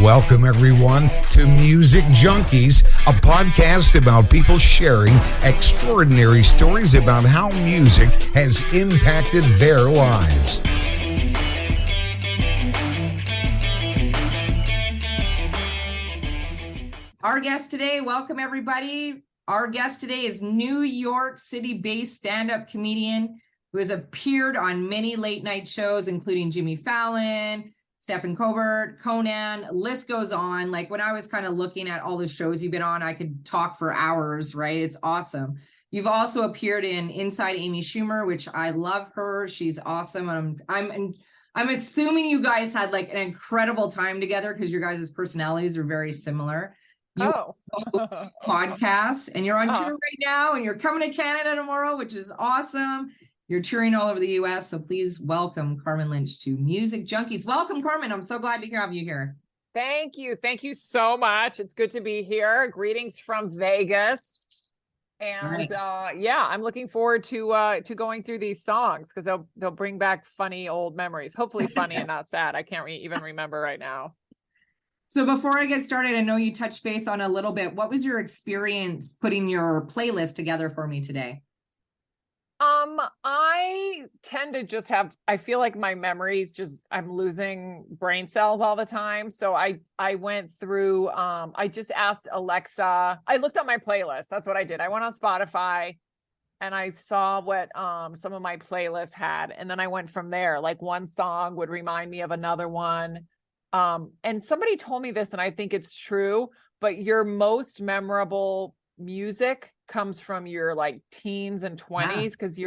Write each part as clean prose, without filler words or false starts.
Welcome, everyone, to Music Junkies, a podcast about people sharing extraordinary stories about how music has impacted their lives. Our guest today, welcome everybody. Our guest today is New York City-based stand-up comedian who has appeared on many late-night shows, including Jimmy Fallon, Stephen Colbert, Conan, list goes on. Like when I was kind of looking at all the shows you've been on, I could talk for hours, right? It's awesome. You've also appeared in Inside Amy Schumer, which I love her. She's awesome. I'm assuming you guys had like an incredible time together because your guys' personalities are very similar. You host podcasts and you're on tour right now and you're coming to Canada tomorrow, which is awesome. You're touring all over the US, so please welcome Carmen Lynch to Music Junkies. Welcome, Carmen. I'm so glad to have you here. Thank you. Thank you so much. It's good to be here. Greetings from Vegas. And I'm looking forward to going through these songs because they'll bring back funny old memories. Hopefully funny and not sad. I can't even remember right now. So before I get started, I know you touched base on a little bit. What was your experience putting your playlist together for me today? I tend to just I feel like my memories I'm losing brain cells all the time. So I went through, I just asked Alexa, I looked at my playlist. That's what I did. I went on Spotify and I saw what, some of my playlists had. And then I went from there, like one song would remind me of another one. And somebody told me this and I think it's true, but your most memorable music comes from your like teens and 20s because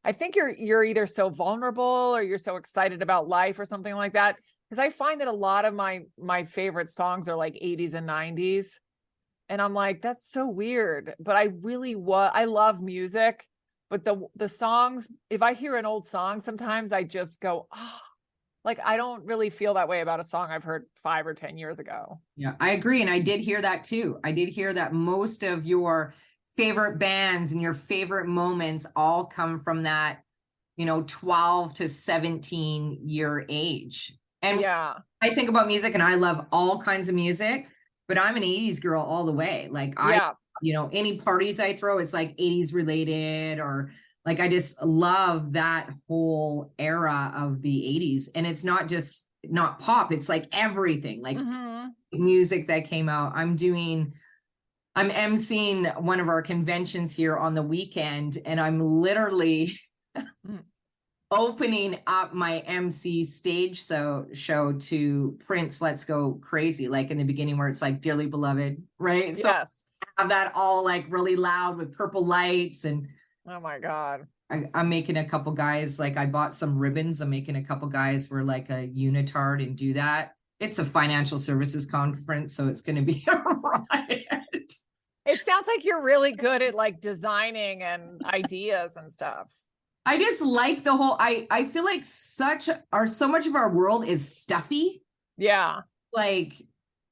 I think you're either so vulnerable or you're so excited about life or something like that. Because I find that a lot of my favorite songs are like 80s and 90s. And I'm like, that's so weird. But I love music. But the songs, if I hear an old song, sometimes I just go, like, I don't really feel that way about a song I've heard 5 or 10 years ago. Yeah, I agree. And I did hear that too. I did hear that most of your favorite bands and your favorite moments all come from that, 12 to 17 year age. And I think about music and I love all kinds of music, but I'm an 80s girl all the way. Like any parties I throw, it's like 80s related or like, I just love that whole era of the 80s. And it's not pop. It's like everything, like music that came out. I'm emceeing one of our conventions here on the weekend, and I'm literally opening up my MC stage show to Prince, Let's Go Crazy, like in the beginning where it's like Dearly Beloved, right? So I have that all like really loud with purple lights and oh my God. I'm making a couple guys, like I bought some ribbons. I'm making a couple guys wear like a unitard and do that. It's a financial services conference, so it's going to be a riot. It sounds like you're really good at like designing and ideas and stuff. I just like the whole, I feel like so much of our world is stuffy. Yeah. Like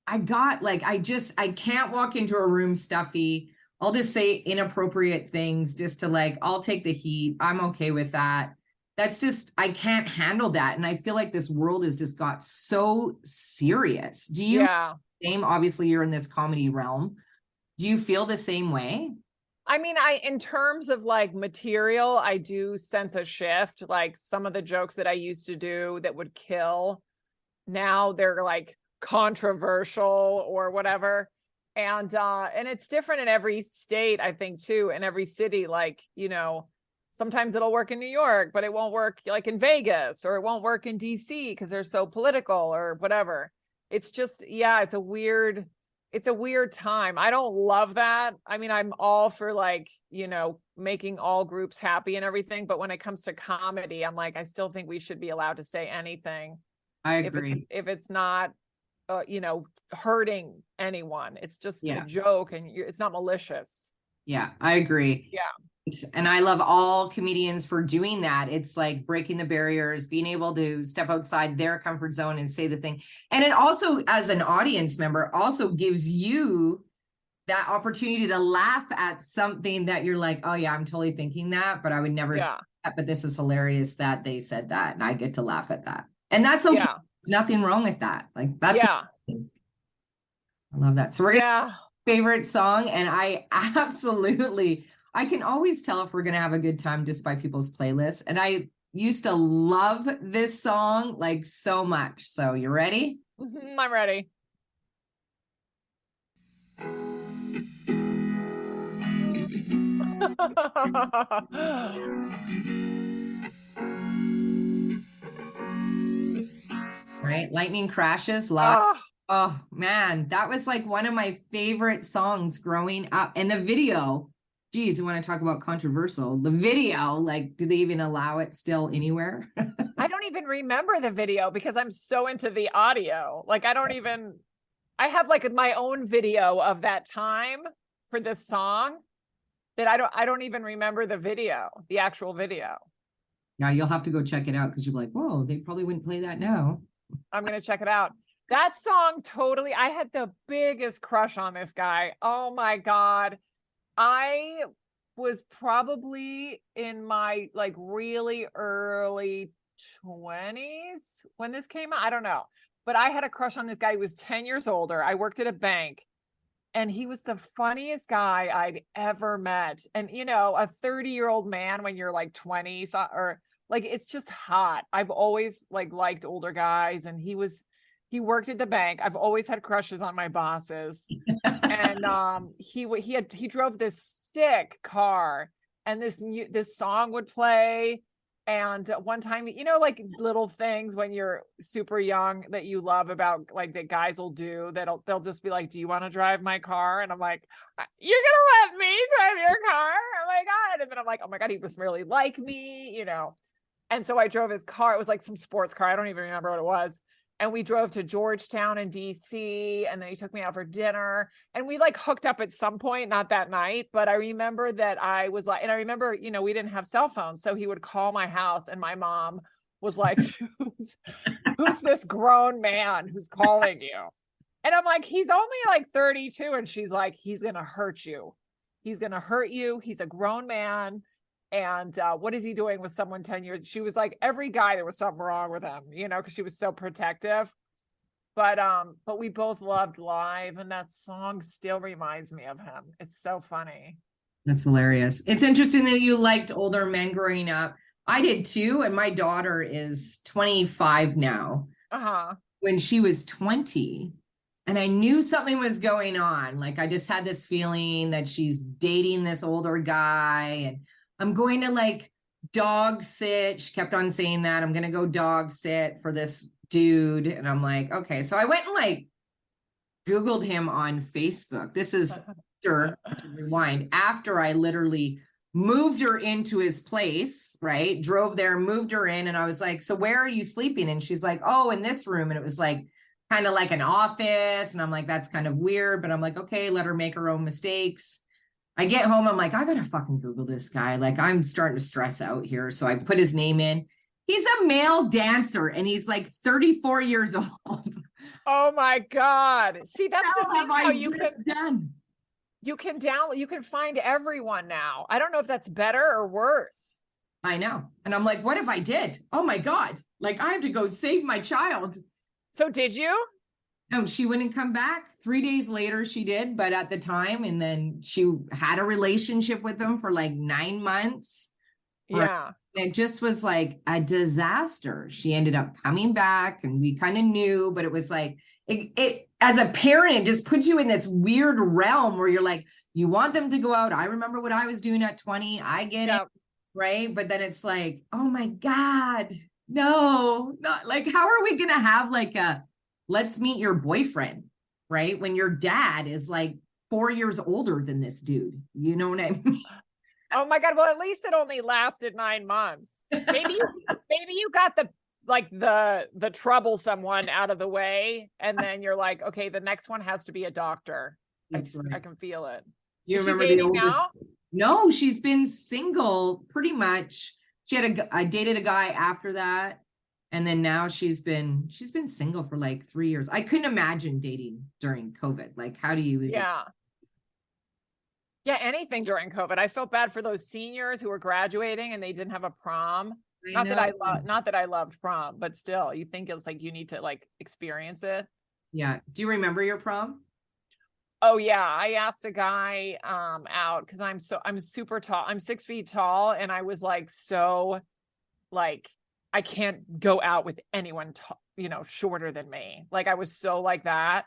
I can't walk into a room stuffy. I'll just say inappropriate things just to like, I'll take the heat. I'm okay with that. That's just, I can't handle that. And I feel like this world has just got so serious. Do you same? Obviously you're in this comedy realm. Do you feel the same way? I mean, in terms of like material, I do sense a shift. Like some of the jokes that I used to do that would kill, now they're like controversial or whatever. And it's different in every state, I think, too, in every city. Like, sometimes it'll work in New York, but it won't work like in Vegas, or it won't work in DC because they're so political or whatever. It's just, it's a weird time. I don't love that. I mean, I'm all for like, making all groups happy and everything. But when it comes to comedy, I'm like, I still think we should be allowed to say anything. I agree. If it's not, hurting anyone. It's just a joke and it's not malicious. Yeah, I agree. Yeah. And I love all comedians for doing that. It's like breaking the barriers, being able to step outside their comfort zone and say the thing. And it also, as an audience member, also gives you that opportunity to laugh at something that you're like, oh yeah, I'm totally thinking that, but I would never say that, but this is hilarious that they said that. And I get to laugh at that. And that's okay. There's nothing wrong with that. Like that's Yeah. I love that. So we're gonna Yeah. favorite song, and I can always tell if we're gonna have a good time just by people's playlists. And I used to love this song like so much. So you ready? I'm ready. Right? Lightning Crashes live. Oh, Oh man, that was like one of my favorite songs growing up. And the video, geez, you want to talk about controversial. The video, like, do they even allow it still anywhere? I don't even remember the video because I'm so into the audio. Like I have like my own video of that time for this song that I don't even remember the video, the actual video. Now you'll have to go check it out because you're like, whoa, they probably wouldn't play that now. I'm going to check it out. That song totally, I had the biggest crush on this guy. Oh my God. I was probably in my like really early 20s when this came out. I don't know. But I had a crush on this guy who was 10 years older. I worked at a bank and he was the funniest guy I'd ever met. And, you know, a 30-year-old man when you're like 20 or like, it's just hot. I've always like liked older guys and he worked at the bank. I've always had crushes on my bosses. And he drove this sick car and this song would play. And one time, you know, like little things when you're super young that you love about like that guys will do they'll just be like, do you want to drive my car? And I'm like, you're gonna let me drive your car? Oh my God. And then I'm like, oh my God, he was really like me, you know. And so I drove his car. It was like some sports car. I don't even remember what it was. And we drove to Georgetown in DC. And then he took me out for dinner. And we like hooked up at some point, not that night. But I remember that I was like, and I remember, you know, we didn't have cell phones. So he would call my house. And my mom was like, who's this grown man who's calling you? And I'm like, he's only like 32. And she's like, he's going to hurt you. He's going to hurt you. He's a grown man. And what is he doing with someone 10 years? She was like, every guy, there was something wrong with him, you know, because she was so protective. But we both loved Live, and that song still reminds me of him. It's so funny. That's hilarious. It's interesting that you liked older men growing up. I did too, and my daughter is 25 now. Uh-huh. When she was 20, and I knew something was going on. Like I just had this feeling that she's dating this older guy, and I'm going to like dog sit. She kept on saying that. I'm going to go dog sit for this dude. And I'm like, okay. So I went and like Googled him on Facebook. This is rewind after I literally moved her into his place, right? Drove there, moved her in. And I was like, so where are you sleeping? And she's like, oh, in this room. And it was like kind of like an office. And I'm like, that's kind of weird. But I'm like, okay, let her make her own mistakes. I get home, I'm like, I gotta fucking Google this guy. Like, I'm starting to stress out here. So I put his name in. He's a male dancer and he's like 34 years old. Oh my God. See, that's the thing how you can find everyone now. I don't know if that's better or worse. I know. And I'm like, what if I did? Oh my God. Like, I have to go save my child. So did you? No, she wouldn't come back. 3 days later, she did, but at the time, and then she had a relationship with him for like 9 months. Yeah. It just was like a disaster. She ended up coming back, and we kind of knew, but it was like, it as a parent, it just puts you in this weird realm where you're like, you want them to go out. I remember what I was doing at 20. I get it, right? But then it's like, oh my God, no, not like, how are we going to have like a, let's meet your boyfriend, right? When your dad is like 4 years older than this dude. You know what I mean? Oh my God. Well, at least it only lasted 9 months. Maybe you got the troublesome one out of the way. And then you're like, okay, the next one has to be a doctor. I can feel it. You remember she dating now? No, she's been single pretty much. I dated a guy after that. And then now she's been single for like 3 years. I couldn't imagine dating during COVID. Like, how do you even... Yeah, anything during COVID. I felt bad for those seniors who were graduating and they didn't have a prom. Not that I know. not that I loved prom, but still, you think it's like you need to like experience it. Yeah. Do you remember your prom? Oh yeah, I asked a guy out because I'm super tall. I'm 6 feet tall, and I was like so like I can't go out with anyone shorter than me. Like I was so like that.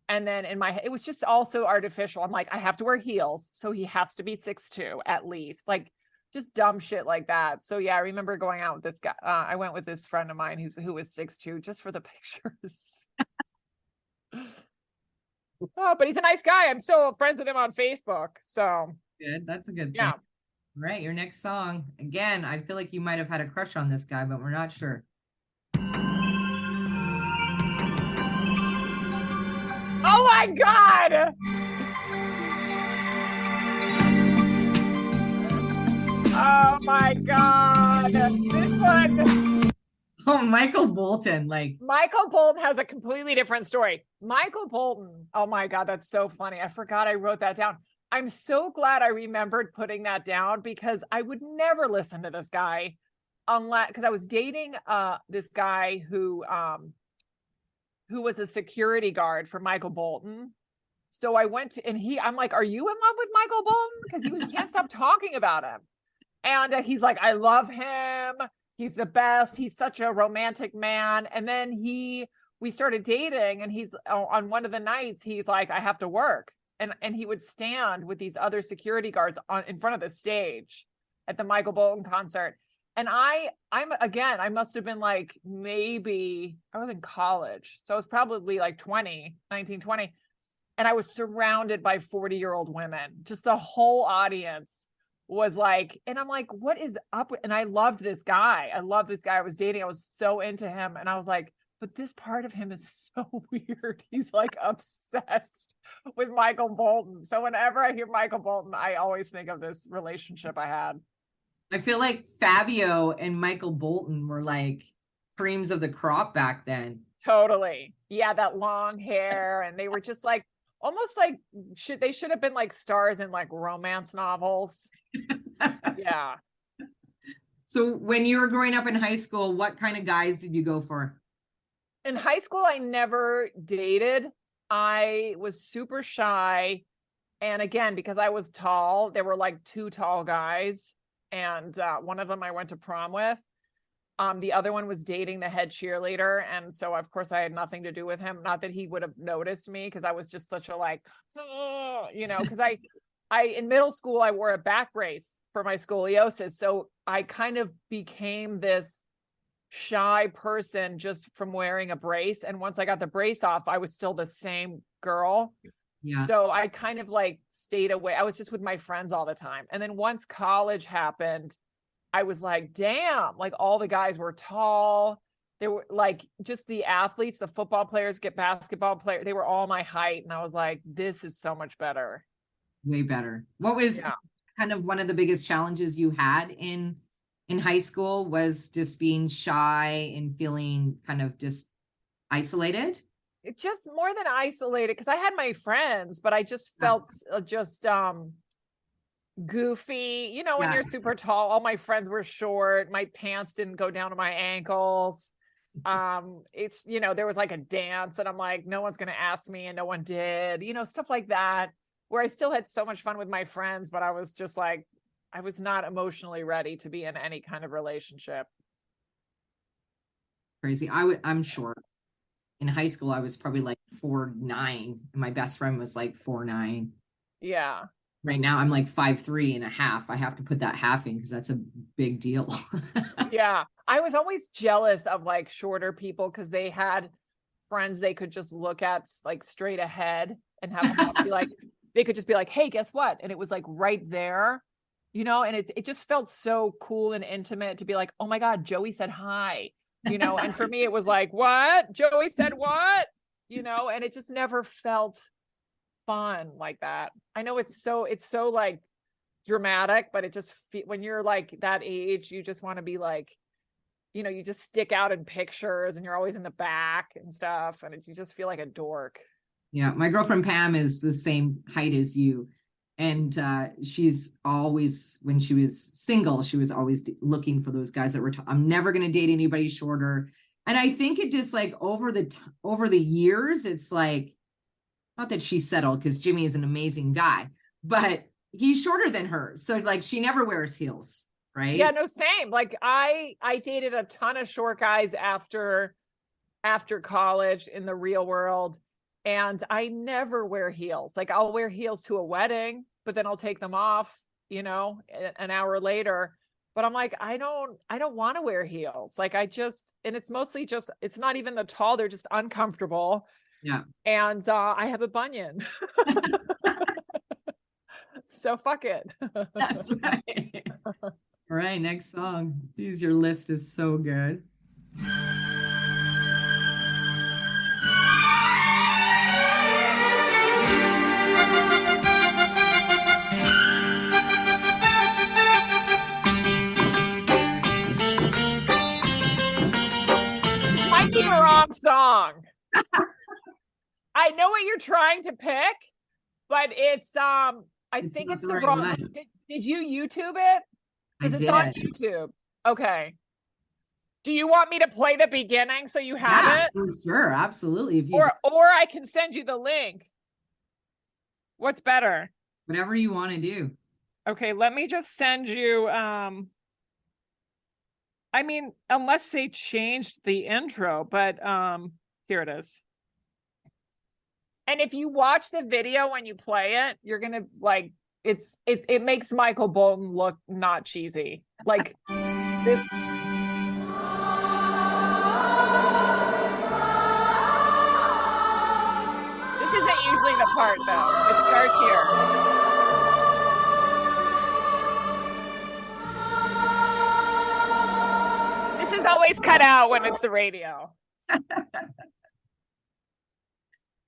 And then in my it was just also artificial. I'm like, I have to wear heels, so he has to be 6'2" at least. Like just dumb shit like that. So yeah, I remember going out with this guy. I went with this friend of mine who was 6'2" just for the pictures. Oh, but he's a nice guy. I'm still friends with him on Facebook. So Good. That's a good yeah. thing. All right, your next song. Again, I feel like you might have had a crush on this guy, but we're not sure. Oh my God. Oh my God. This one. Oh, Michael Bolton. Like, Michael Bolton has a completely different story. Michael Bolton. Oh my God, that's so funny. I forgot I wrote that down. I'm so glad I remembered putting that down because I would never listen to this guy unless because I was dating this guy who was a security guard for Michael Bolton. So I went to, and I'm like, are you in love with Michael Bolton? Because he can't stop talking about him. And he's like, I love him. He's the best. He's such a romantic man. And then we started dating, and he's on one of the nights, he's like, I have to work. And he would stand with these other security guards in front of the stage at the Michael Bolton concert. And I must have been like, maybe I was in college. So I was probably like 19, 20. And I was surrounded by 40-year-old women. Just the whole audience was like, and I'm like, what is up? And I loved this guy. I was dating. I was so into him. And I was like, but this part of him is so weird. He's like obsessed with Michael Bolton. So whenever I hear Michael Bolton, I always think of this relationship I had. I feel like Fabio and Michael Bolton were like creams of the crop back then. Totally. Yeah, that long hair. And they were just like, almost like they should have been like stars in like romance novels. Yeah. So when you were growing up in high school, what kind of guys did you go for? In high school, I never dated. I was super shy. And again, because I was tall, there were like 2 tall guys. And one of them I went to prom with. The other one was dating the head cheerleader. And so, of course, I had nothing to do with him. Not that he would have noticed me because I was just such a like, because I in middle school, I wore a back brace for my scoliosis. So I kind of became this shy person just from wearing a brace. And once I got the brace off, I was still the same girl. Yeah. So I kind of like stayed away. I was just with my friends all the time. And then once college happened, I was like, damn, like all the guys were tall. They were like just the athletes, the football players, basketball players. They were all my height. And I was like, this is so much better. Way better. What was kind of one of the biggest challenges you had in high school was just being shy and feeling kind of just isolated? It just more than isolated because I had my friends, but I just felt goofy. When you're super tall, all my friends were short. My pants didn't go down to my ankles. It's, there was like a dance and I'm like, no one's going to ask me and no one did, stuff like that, where I still had so much fun with my friends, but I was just like, I was not emotionally ready to be in any kind of relationship. Crazy. I'm short. In high school, I was probably like 4'9", and my best friend was like 4'9". Yeah. Right now, I'm like 5'3.5". I have to put that half in because that's a big deal. Yeah. I was always jealous of like shorter people because they had friends they could just look at like straight ahead and have them just be like, they could just be like, hey, guess what? And it was like right there, and it just felt so cool and intimate to be like, oh my God, Joey said hi. And for me, it was like, what? Joey said what? And it just never felt fun like that. I know it's so like dramatic, but it just, when you're like that age, you just want to be like, you just stick out in pictures and you're always in the back and stuff. And you just feel like a dork. Yeah. My girlfriend Pam is the same height as you. And she's always, when she was single, she was always looking for those guys that were, I'm never going to date anybody shorter. And I think it just like over the years, it's like, not that she settled, because Jimmy is an amazing guy, but he's shorter than her. So like she never wears heels, right? Yeah, no, same. Like I dated a ton of short guys after college in the real world. And I never wear heels. Like I'll wear heels to a wedding, but then I'll take them off, you know, an hour later. But I'm like, I don't want to wear heels. Like and it's mostly just, it's not even the tall, they're just uncomfortable. Yeah. And I have a bunion. So fuck it. That's right. All right, next song. Geez, your list is so good. Might be the wrong song. I know what you're trying to pick, but it's I think it's the wrong one. Did you YouTube it? Because it's on YouTube. Okay. Do you want me to play the beginning so you have it? For sure, absolutely. If you or I can send you the link. What's better? Whatever you want to do. Okay, let me just send you I mean, unless they changed the intro, but here it is. And if you watch the video when you play it, you're gonna like it makes Michael Bolton look not cheesy. Like this. This isn't usually the part though. It starts here. This is always cut out when it's the radio.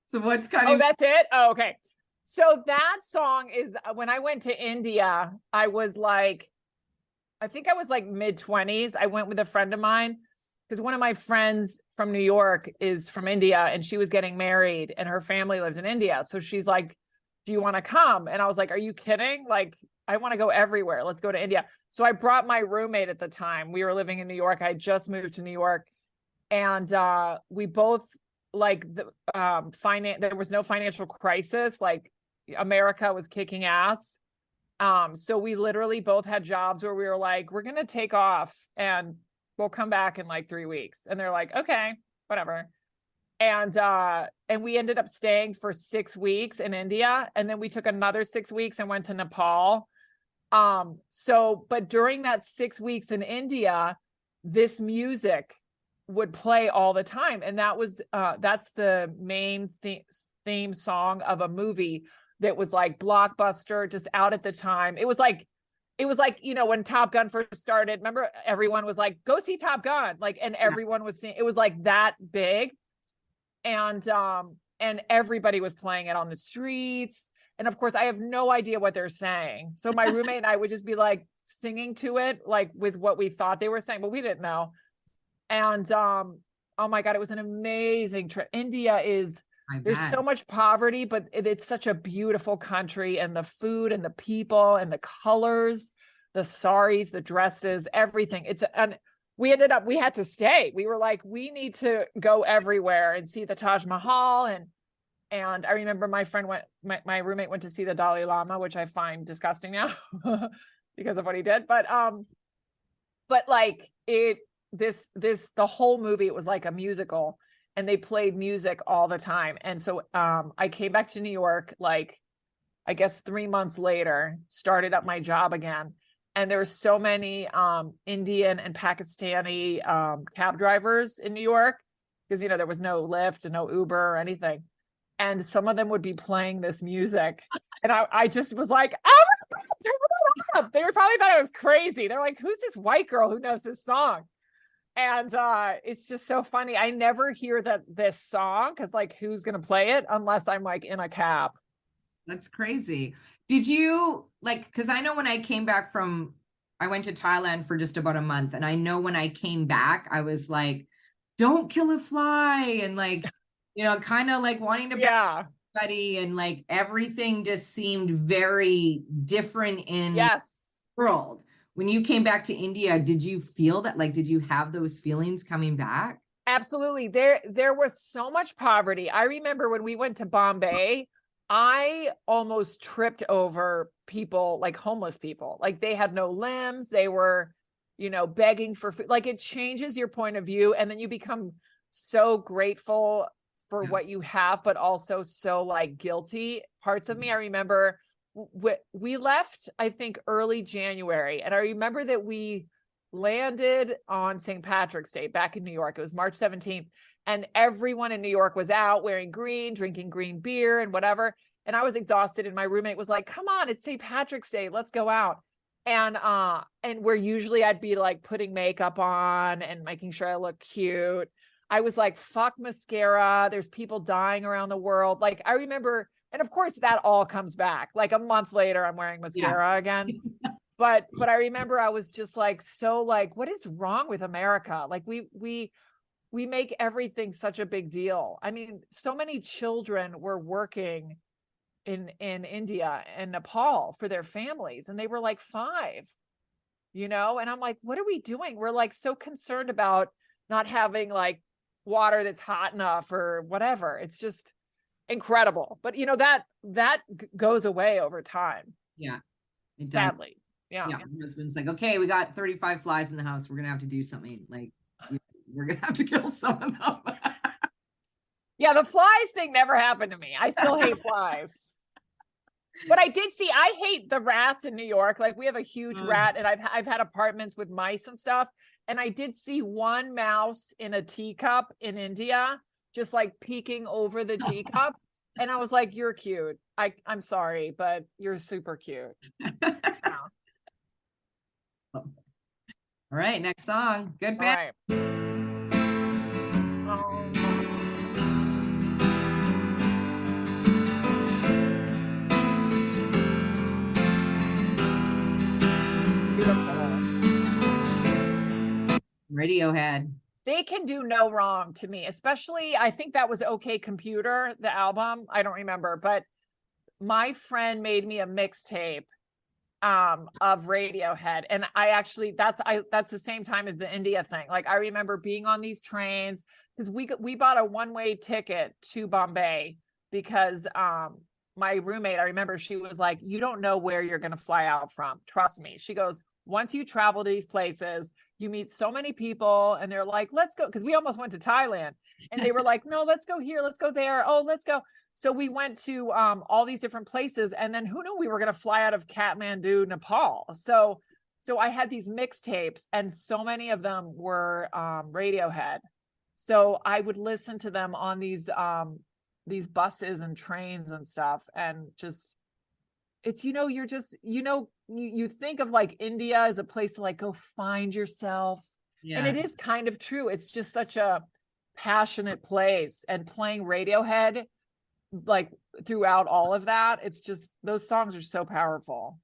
So what's cutting? Oh, that's it? Oh, okay. So that song is when I went to India, I was like, I think I was like mid-20s. I went with a friend of mine because one of my friends from New York is from India and she was getting married and her family lives in India. So she's like, do you want to come? And I was like, are you kidding? Like, I want to go everywhere. Let's go to India. So I brought my roommate at the time. We were living in New York. I just moved to New York. And we both like the there was no financial crisis. Like America was kicking ass. So we literally both had jobs where we were like, we're going to take off and we'll come back in like 3 weeks. And they're like, okay, whatever. And we ended up staying for 6 weeks in India. And then we took another 6 weeks and went to Nepal. But during that 6 weeks in India, this music would play all the time. And that was, that's the main theme song of a movie that was like blockbuster, just out at the time. It was like, you know, when Top Gun first started, remember everyone was like, go see Top Gun. Like, and everyone was seeing, it was like that big. And everybody was playing it on the streets. And of course I have no idea what they're saying. So my roommate and I would just be like singing to it, like with what we thought they were saying, but we didn't know. And, oh my God, it was an amazing trip. India is, there's so much poverty, but it's such a beautiful country, and the food and the people and the colors, the saris, the dresses, everything. And we had to stay. We were like, we need to go everywhere and see the Taj Mahal. And I remember my roommate went to see the Dalai Lama, which I find disgusting now because of what he did. But like the whole movie, it was like a musical, and they played music all the time. And so I came back to New York, like, I guess 3 months later, started up my job again. And there were so many Indian and Pakistani cab drivers in New York because, you know, there was no Lyft and no Uber or anything. And some of them would be playing this music. And I just was like, oh, they were probably thought I was crazy. They're like, who's this white girl who knows this song? And it's just so funny. I never hear this song because, like, who's going to play it unless I'm like in a cab. That's crazy. Did you like, because I know when I came back I went to Thailand for just about a month. And I know when I came back, I was like, don't kill a fly. And like, you know, kind of like wanting to everybody, and like everything just seemed very different in Yes. the world. When you came back to India, did you feel that? Like, did you have those feelings coming back? Absolutely. There was so much poverty. I remember when we went to Bombay, I almost tripped over people, like homeless people. Like they had no limbs. They were, begging for food. Like it changes your point of view. And then you become so grateful for what you have, but also so like guilty parts of me. I remember we left, I think, early January. And I remember that we landed on St. Patrick's Day back in New York. It was March 17th. And everyone in New York was out wearing green, drinking green beer and whatever. And I was exhausted. And my roommate was like, come on, it's St. Patrick's Day. Let's go out. And where usually I'd be like putting makeup on and making sure I look cute, I was like, fuck mascara. There's people dying around the world. Like I remember, and of course that all comes back. Like a month later, I'm wearing mascara again. But I remember I was just like, so like, what is wrong with America? Like we make everything such a big deal. I mean, so many children were working in India and Nepal for their families, and they were like 5, and I'm like, what are we doing? We're like so concerned about not having like water that's hot enough or whatever. It's just incredible. But that goes away over time. Yeah. It does. Sadly. Yeah. My husband's like, okay, we got 35 flies in the house. We're going to have to do something. Like, we're going to have to kill some of them. Yeah. The flies thing never happened to me. I still hate flies. But I hate the rats in New York. Like we have a huge rat, and I've had apartments with mice and stuff. And I did see one mouse in a teacup in India, just like peeking over the teacup. And I was like, you're cute. I'm sorry, but you're super cute. All right, next song. Good band. Right. Radiohead. They can do no wrong to me, especially I think that was OK Computer, the album. I don't remember, but my friend made me a mixtape of Radiohead, and that's the same time as the India thing. Like I remember being on these trains because we bought a one-way ticket to Bombay because my roommate, I remember she was like, you don't know where you're going to fly out from. Trust me. She goes, once you travel to these places, you meet so many people and they're like, let's go. Cause we almost went to Thailand and they were like, no, let's go here. Let's go there. Oh, let's go. So we went to all these different places. And then who knew we were going to fly out of Kathmandu, Nepal. So I had these mixtapes and so many of them were Radiohead. So I would listen to them on these buses and trains and stuff. And just, it's, you're just, you think of like India as a place to like go find yourself. Yeah. And it is kind of true. It's just such a passionate place, and playing Radiohead like throughout all of that, it's just, those songs are so powerful.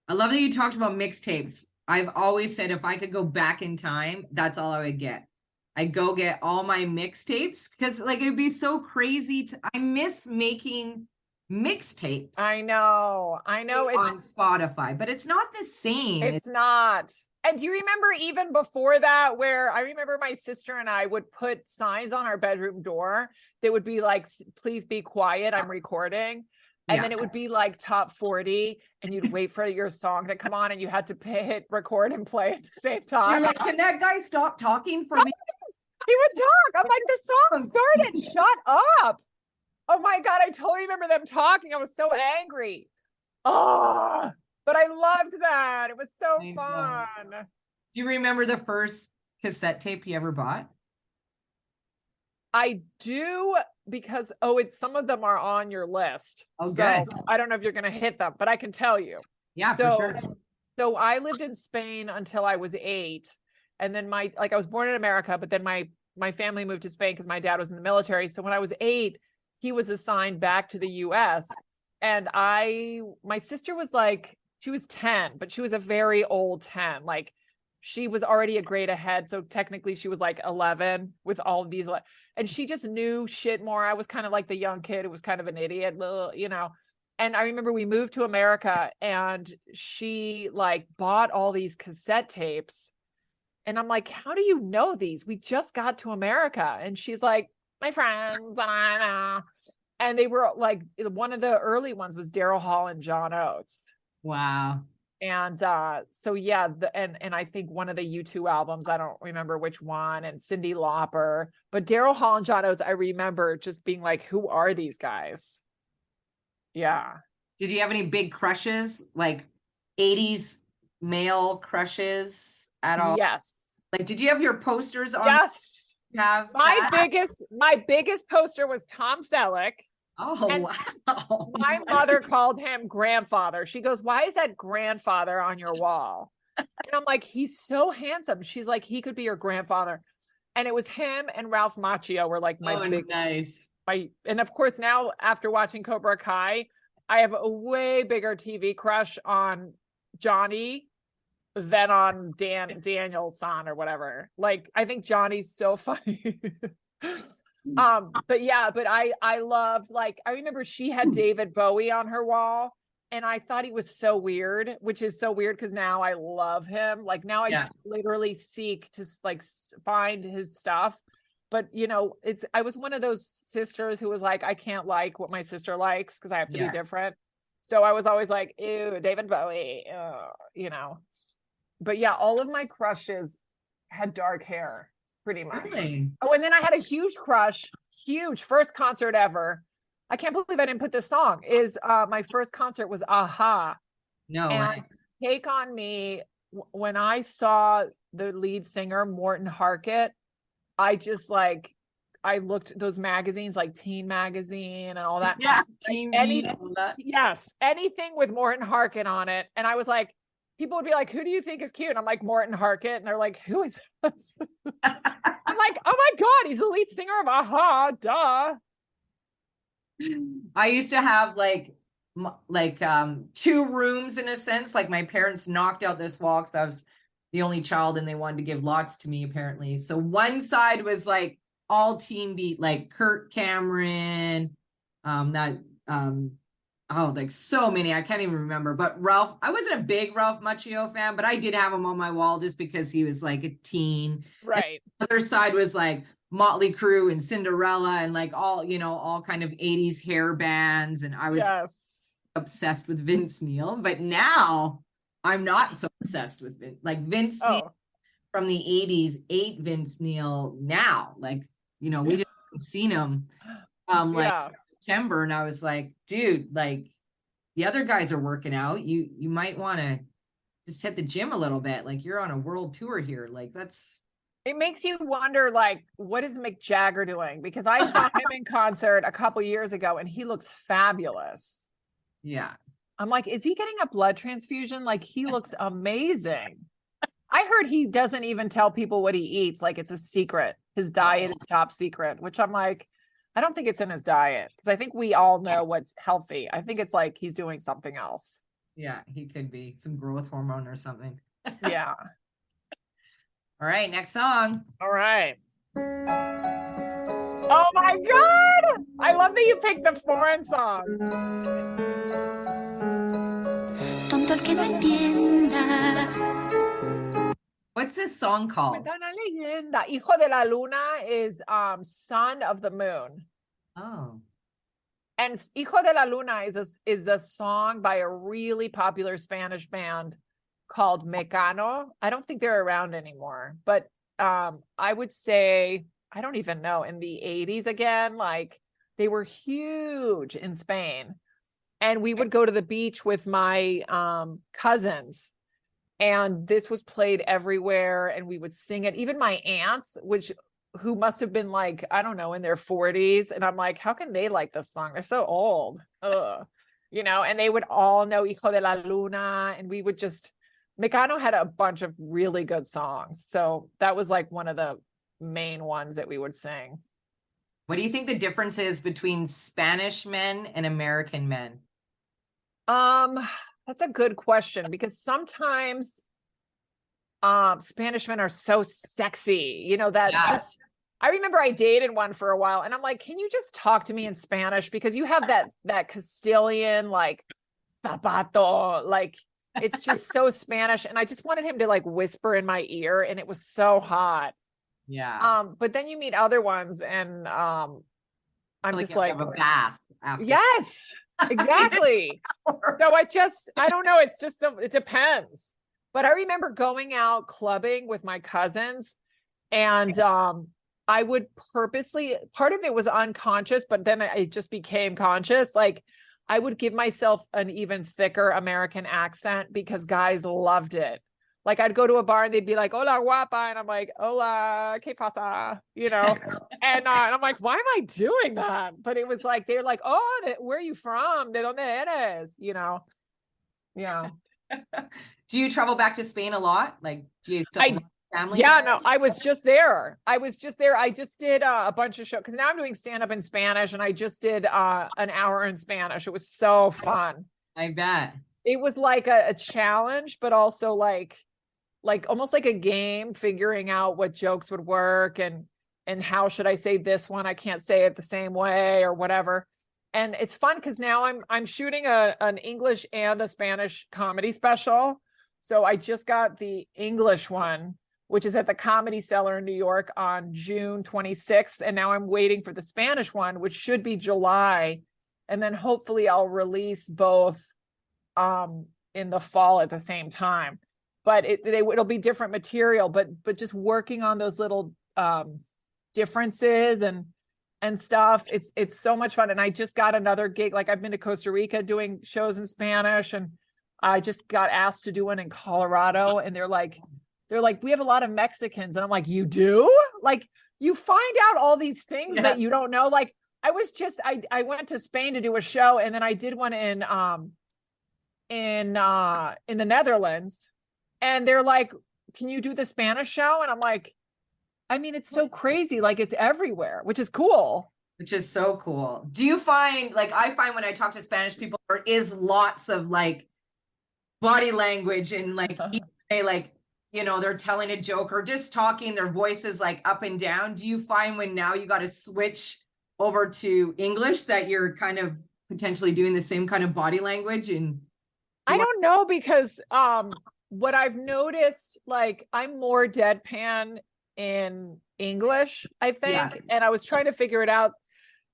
I love that you talked about mixtapes. I've always said if I could go back in time, that's all I would get. I'd go get all my mixtapes because like it'd be so crazy. I miss making mixtapes. I know it's on Spotify, but it's not the same. It's not. And do you remember even before that, where I remember my sister and I would put signs on our bedroom door that would be like, please be quiet, I'm recording. And then it would be like top 40 and you'd wait for your song to come on and you had to hit record and play at the same time. You're like, can that guy stop talking for me? He would talk. I'm like, the song started, shut up. Oh my God, I totally remember them talking. I was so angry. Oh, but I loved that. It was so fun. Do you remember the first cassette tape you ever bought? I do, because, some of them are on your list. Oh, so good. I don't know if you're going to hit them, but I can tell you. Yeah, so, for sure. So I lived in Spain until I was 8. And then I was born in America, but then my family moved to Spain because my dad was in the military. So when I was 8, he was assigned back to the US. And my sister was like, she was 10, but she was a very old 10. Like she was already a grade ahead. So technically she was like 11 with all of these, and she just knew shit more. I was kind of like the young kid who was kind of an idiot, you know. And I remember we moved to America and she like bought all these cassette tapes. And I'm like, how do you know these? We just got to America. And she's like, my friends, and they were like, one of the early ones was Daryl Hall and John Oates. Wow. And so yeah, and I think one of the U2 albums, I don't remember which one, and Cyndi Lauper, but Daryl Hall and John Oates, I remember just being like, who are these guys? Yeah. Did you have any big crushes, like 80s male crushes at all? Yes. Like, did you have your posters on? Yes. Have my that? biggest poster was Tom Selleck. Oh, And wow. my mother called him grandfather. She goes, why is that grandfather on your wall? And I'm like, he's so handsome. She's like, he could be your grandfather. And it was him and Ralph Macchio were like my big, nice. and of course now after watching Cobra Kai, I have a way bigger TV crush on Johnny than on Daniel-san or whatever. Like, I think Johnny's so funny. But yeah, but I loved, like, I remember she had David Bowie on her wall and I thought he was so weird, which is so weird because now I love him. Like now I literally seek to like find his stuff. But you know, I was one of those sisters who was like, I can't like what my sister likes because I have to be different. So I was always like, ew, David Bowie, you know. But yeah, all of my crushes had dark hair. Pretty much. Really? Oh, and then I had a huge crush, huge first concert ever. I can't believe I didn't put this song. My first concert was a-ha. No and way. Take on Me. When I saw the lead singer Morton Harkett, I just like, I looked at those magazines like Teen Magazine and all that. Yeah, Teen Yes, anything with Morton Harkett on it, and I was like, people would be like, who do you think is cute? And I'm like, Morton Harkett. And they're like, who is that? I'm like, oh my God, he's the lead singer of a-ha, duh. I used to have like 2 rooms in a sense. Like my parents knocked out this wall because I was the only child and they wanted to give lots to me apparently. So one side was like all Teen Beat, like Kirk Cameron, like so many, I can't even remember. But Ralph, I wasn't a big Ralph Macchio fan, but I did have him on my wall just because he was like a teen. Right. And the other side was like Motley Crue and Cinderella and like all, you know, all kind of 80s hair bands. And I was obsessed with Vince Neil, but now I'm not so obsessed with Vince. Like Vince Neil from the 80s ate Vince Neil now. Like, you know, we just haven't seen him September, and I was like, dude, like the other guys are working out. You might want to just hit the gym a little bit. Like you're on a world tour here. Like it makes you wonder, like, what is Mick Jagger doing? Because I saw him in concert a couple years ago and he looks fabulous. Yeah. I'm like, is he getting a blood transfusion? Like he looks amazing. I heard he doesn't even tell people what he eats. Like it's a secret. His diet is top secret, which I'm like, I don't think it's in his diet because I think we all know what's healthy. I think it's like he's doing something else. Yeah, he could be some growth hormone or something. Yeah. All right, next song. All right. Oh my God. I love that you picked the foreign song. Tonto el que no entienda. What's this song called? Hijo de la Luna is Son of the Moon. Oh. And Hijo de la Luna is a song by a really popular Spanish band called Mecano. I don't think they're around anymore, but I would say, I don't even know, in the 80s again, like they were huge in Spain. And we would go to the beach with my cousins. And this was played everywhere and we would sing it. Even my aunts, who must have been like, I don't know, in their 40s. And I'm like, how can they like this song? They're so old. Ugh. You know, and they would all know Hijo de la Luna. And we would just, Mecano had a bunch of really good songs. So that was like one of the main ones that we would sing. What do you think the difference is between Spanish men and American men? That's a good question because sometimes Spanish men are so sexy, you know, that Yes. just, I remember I dated one for a while and I'm like, can you just talk to me in Spanish? Because you have that Castilian, like zapato, like it's just so Spanish. And I just wanted him to like whisper in my ear and it was so hot. Yeah. But then you meet other ones and I'm just you like, have a bath after. yes, exactly. So I don't know. It's just, it depends. But I remember going out clubbing with my cousins and I would purposely, part of it was unconscious, but then I just became conscious. Like I would give myself an even thicker American accent because guys loved it. Like I'd go to a bar and they'd be like, hola guapa. And I'm like, hola, ¿qué pasa? You know? and I'm like, why am I doing that? But it was like, they're like, oh, where are you from? ¿De donde eres? You know? Yeah. Do you travel back to Spain a lot? Like, do you still have family? Yeah, no, I was just there. I just did a bunch of shows because now I'm doing stand up in Spanish and I just did an hour in Spanish. It was so fun. I bet. It was like a challenge, but also like almost like a game, figuring out what jokes would work and how should I say this one? I can't say it the same way or whatever. And it's fun because now I'm shooting an English and a Spanish comedy special. So I just got the English one, which is at the Comedy Cellar in New York on June 26th. And now I'm waiting for the Spanish one, which should be July. And then hopefully I'll release both in the fall at the same time. But it'll be different material, but just working on those little differences and stuff. It's so much fun. And I just got another gig. Like I've been to Costa Rica doing shows in Spanish, and I just got asked to do one in Colorado. And they're like, we have a lot of Mexicans. And I'm like, you do? Like you find out all these things that you don't know. Like I went to Spain to do a show, and then I did one in the Netherlands. And they're like, can you do the Spanish show? And I'm like, I mean, it's so crazy. Like it's everywhere, which is cool. Which is so cool. Do you find, like, I find when I talk to Spanish people, there is lots of like body language and like, like, you know, they're telling a joke or just talking, their voice is like up and down. Do you find when now you got to switch over to English that you're kind of potentially doing the same kind of body language? And I don't know, because what I've noticed, like I'm more deadpan in English, I think. Yeah. And I was trying to figure it out.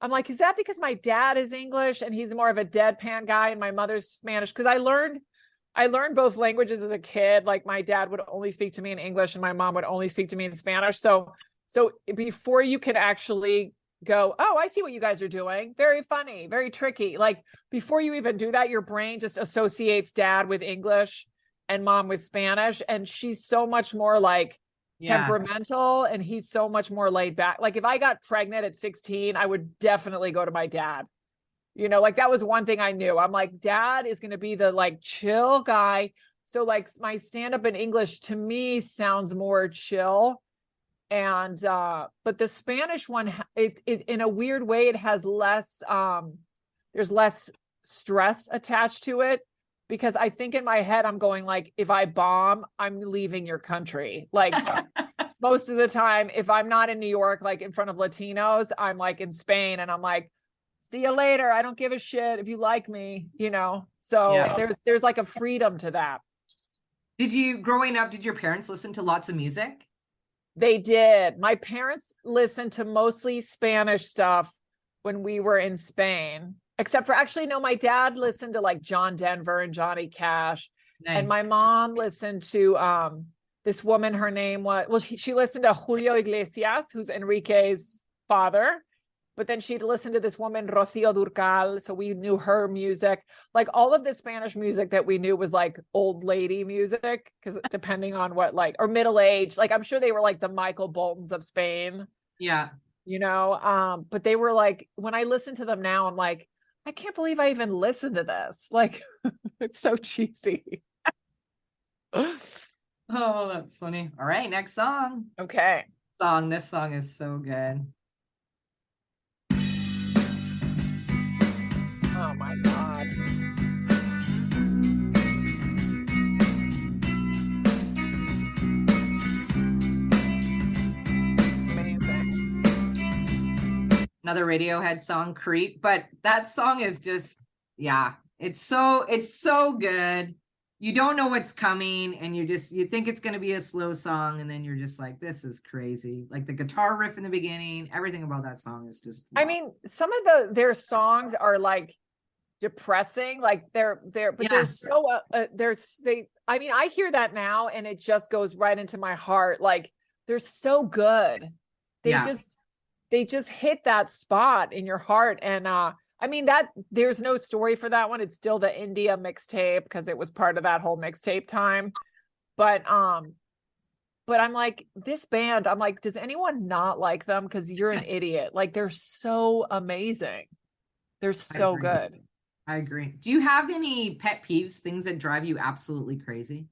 I'm like, is that because my dad is English and he's more of a deadpan guy and my mother's Spanish? Because I learned both languages as a kid. Like my dad would only speak to me in English and my mom would only speak to me in Spanish. So before you can actually go, oh, I see what you guys are doing. Very funny, very tricky. Like before you even do that, your brain just associates dad with English and mom with Spanish. And she's so much more like temperamental and he's so much more laid back. Like if I got pregnant at 16, I would definitely go to my dad. You know, like that was one thing I knew. I'm like, dad is going to be the like chill guy. So like my stand-up in English to me sounds more chill. And but the Spanish one, it in a weird way, it has less there's less stress attached to it, because I think in my head I'm going like, if I bomb, I'm leaving your country. Like most of the time, if I'm not in New York, like in front of Latinos, I'm like in Spain and I'm like, see you later. I don't give a shit if you like me, you know? So there's like a freedom to that. Growing up, did your parents listen to lots of music? They did. My parents listened to mostly Spanish stuff when we were in Spain, except for no, my dad listened to like John Denver and Johnny Cash. Nice. And my mom listened to this woman, her name was, she listened to Julio Iglesias, who's Enrique's father. But then she'd listened to this woman, Rocío Dúrcal. So we knew her music. Like all of the Spanish music that we knew was like old lady music, because depending on what, like, or middle age, like I'm sure they were like the Michael Boltons of Spain. Yeah. You know, but they were like, when I listen to them now, I'm like, I can't believe I even listened to this. Like, it's so cheesy. Oh, that's funny. All right, next song. Okay. This song is so good. Oh my God. another Radiohead song, Creep, but that song is just, yeah, it's so good. You don't know what's coming, and you think it's going to be a slow song, and then you're just like, this is crazy. Like the guitar riff in the beginning, everything about that song is just, wow. I mean, some of their songs are like depressing, like they're but they're so I mean, I hear that now and it just goes right into my heart. Like they're so good. They just hit that spot in your heart. And I mean, that there's no story for that one. It's still the India mixtape because it was part of that whole mixtape time. But I'm like, this band, I'm like, does anyone not like them? Because you're an idiot. Like they're so amazing. They're so good. I agree. Do you have any pet peeves, things that drive you absolutely crazy?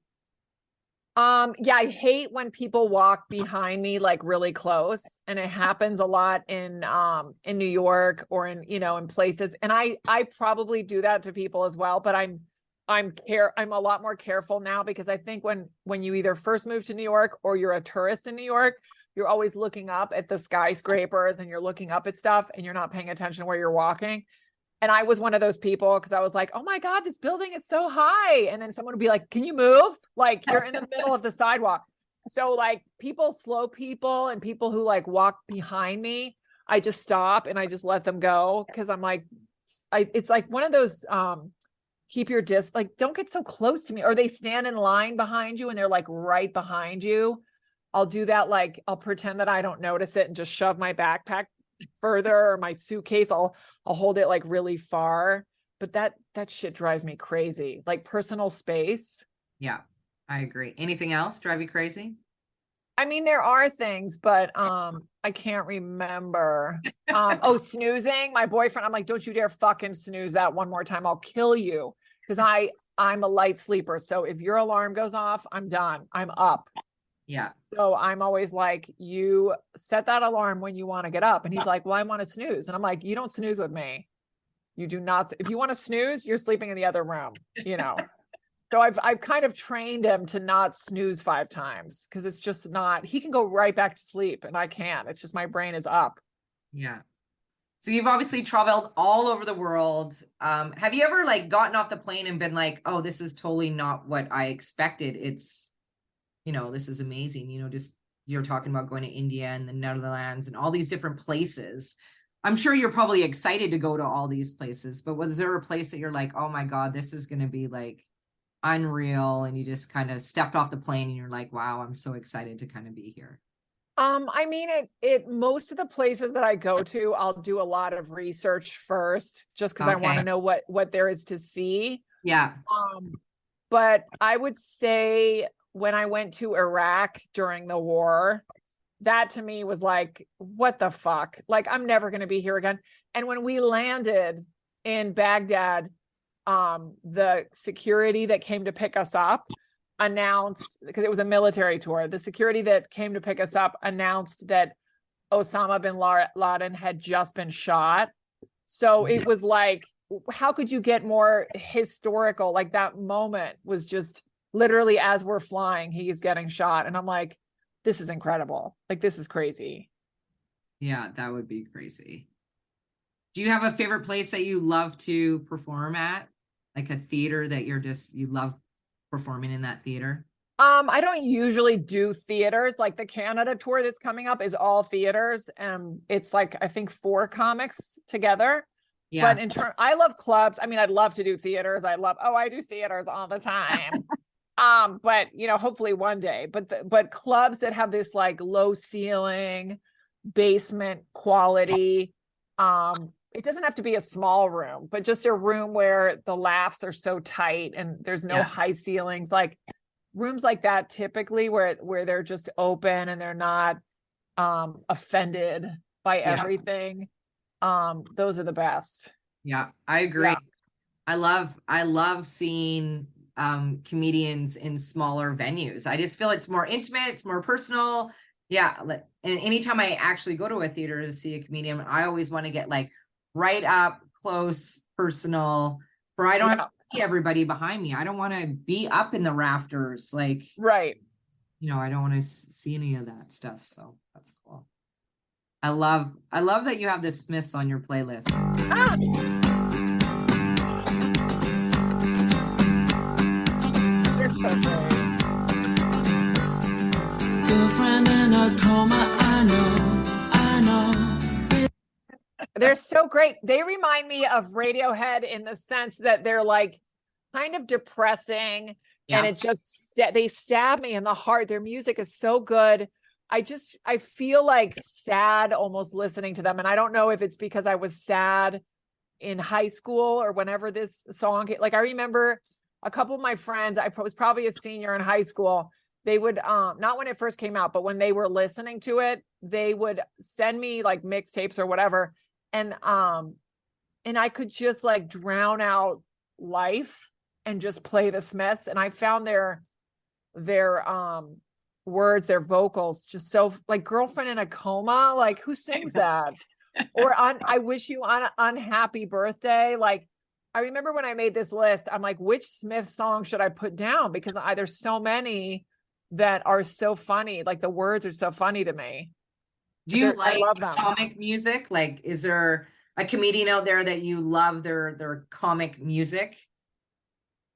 Yeah, I hate when people walk behind me like really close, and it happens a lot in New York or in, you know, in places. And I probably do that to people as well, but I'm a lot more careful now because I think when you either first move to New York or you're a tourist in New York, you're always looking up at the skyscrapers and you're looking up at stuff and you're not paying attention where you're walking. And I was one of those people because I was like, oh my God, this building is so high. And then someone would be like, can you move? Like you're in the middle of the sidewalk. So like slow people and people who like walk behind me, I just stop and I just let them go. Cause I'm like, it's like one of those, keep your distance, like don't get so close to me. Or they stand in line behind you and they're like right behind you. I'll do that. Like I'll pretend that I don't notice it and just shove my backpack further, or my suitcase, I'll hold it like really far. But that shit drives me crazy. Like personal space. Yeah, I agree. Anything else drive you crazy? I mean, there are things, but I can't remember. Snoozing. My boyfriend, I'm like, don't you dare fucking snooze that one more time. I'll kill you. Because I'm a light sleeper. So if your alarm goes off, I'm done. I'm up. Yeah. So I'm always like, you set that alarm when you want to get up. And he's like, well, I want to snooze. And I'm like, you don't snooze with me. You do not. If you want to snooze, you're sleeping in the other room, you know? So I've kind of trained him to not snooze 5 times because it's just not, he can go right back to sleep and I can't. It's just my brain is up. Yeah. So you've obviously traveled all over the world. Have you ever like gotten off the plane and been like, oh, this is totally not what I expected. It's, you know, this is amazing. You know, just you're talking about going to India and the Netherlands and all these different places. I'm sure you're probably excited to go to all these places, but was there a place that you're like, oh my God, this is going to be like unreal, and you just kind of stepped off the plane and you're like, wow, I'm so excited to kind of be here? I mean, most of the places that I go to, I'll do a lot of research first, just because I want to know what there is to see. Yeah. But I would say when I went to Iraq during the war, that to me was like, what the fuck? Like, I'm never going to be here again. And when we landed in Baghdad, the security that came to pick us up announced, because it was a military tour, the security that came to pick us up announced that Osama bin Laden had just been shot. So it was like, how could you get more historical? Like that moment was just literally as we're flying, he's getting shot. And I'm like, this is incredible. Like, this is crazy. Yeah, that would be crazy. Do you have a favorite place that you love to perform at? Like a theater that you love performing in that theater? I don't usually do theaters. Like the Canada tour that's coming up is all theaters. And it's like, I think 4 comics together. Yeah. But I love clubs. I mean, I'd love to do theaters. I do theaters all the time. But you know, hopefully one day, but clubs that have this like low ceiling, basement quality, it doesn't have to be a small room, but just a room where the laughs are so tight and there's no high ceilings, like rooms like that typically where they're just open and they're not, offended by everything. Those are the best. Yeah, I agree. Yeah. I love seeing comedians in smaller venues. I just feel it's more intimate, it's more personal. Yeah. And anytime I actually go to a theater to see a comedian, I always want to get like right up close, personal, where I don't have to see everybody behind me. I don't want to be up in the rafters. Like, right. You know, I don't want to see any of that stuff. So that's cool. I love that you have the Smiths on your playlist. Ah. You're so great. Girlfriend in a coma, I know. They're so great. They remind me of Radiohead in the sense that they're like kind of depressing, Yeah. and it just they stab me in the heart. Their music is so good. I feel like sad almost listening to them, and I don't know if it's because I was sad in high school or whenever this song came. Like, I remember a couple of my friends, I was probably a senior in high school. They would not when it first came out, but when they were listening to it, they would send me like mixtapes or whatever, and I could just like drown out life and just play the Smiths. And I found their words, their vocals just so like Girlfriend in a Coma, like who sings that? Or I Wish You on Unhappy Birthday. Like, I remember when I made this list, I'm like, which Smith song should I put down? Because there's so many that are so funny. Like, the words are so funny to me. Do you I like love them. comic music? Like, is there a comedian out there that you love their comic music?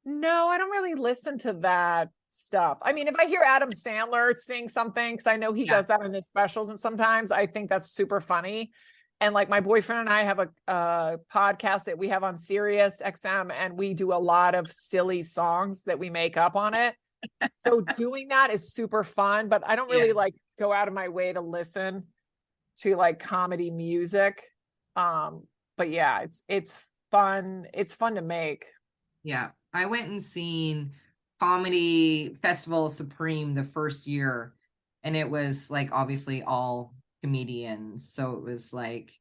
No, I don't really listen to that stuff. I mean, if I hear Adam Sandler sing something, because I know he does that in his specials, and sometimes I think that's super funny. And like, my boyfriend and I have a podcast that we have on Sirius XM, and we do a lot of silly songs that we make up on it. So doing that is super fun, but I don't really like go out of my way to listen to like comedy music. But yeah, it's fun. It's fun to make. Yeah. I went and seen Comedy Festival Supreme the first year, and it was like obviously all comedians. So it was like,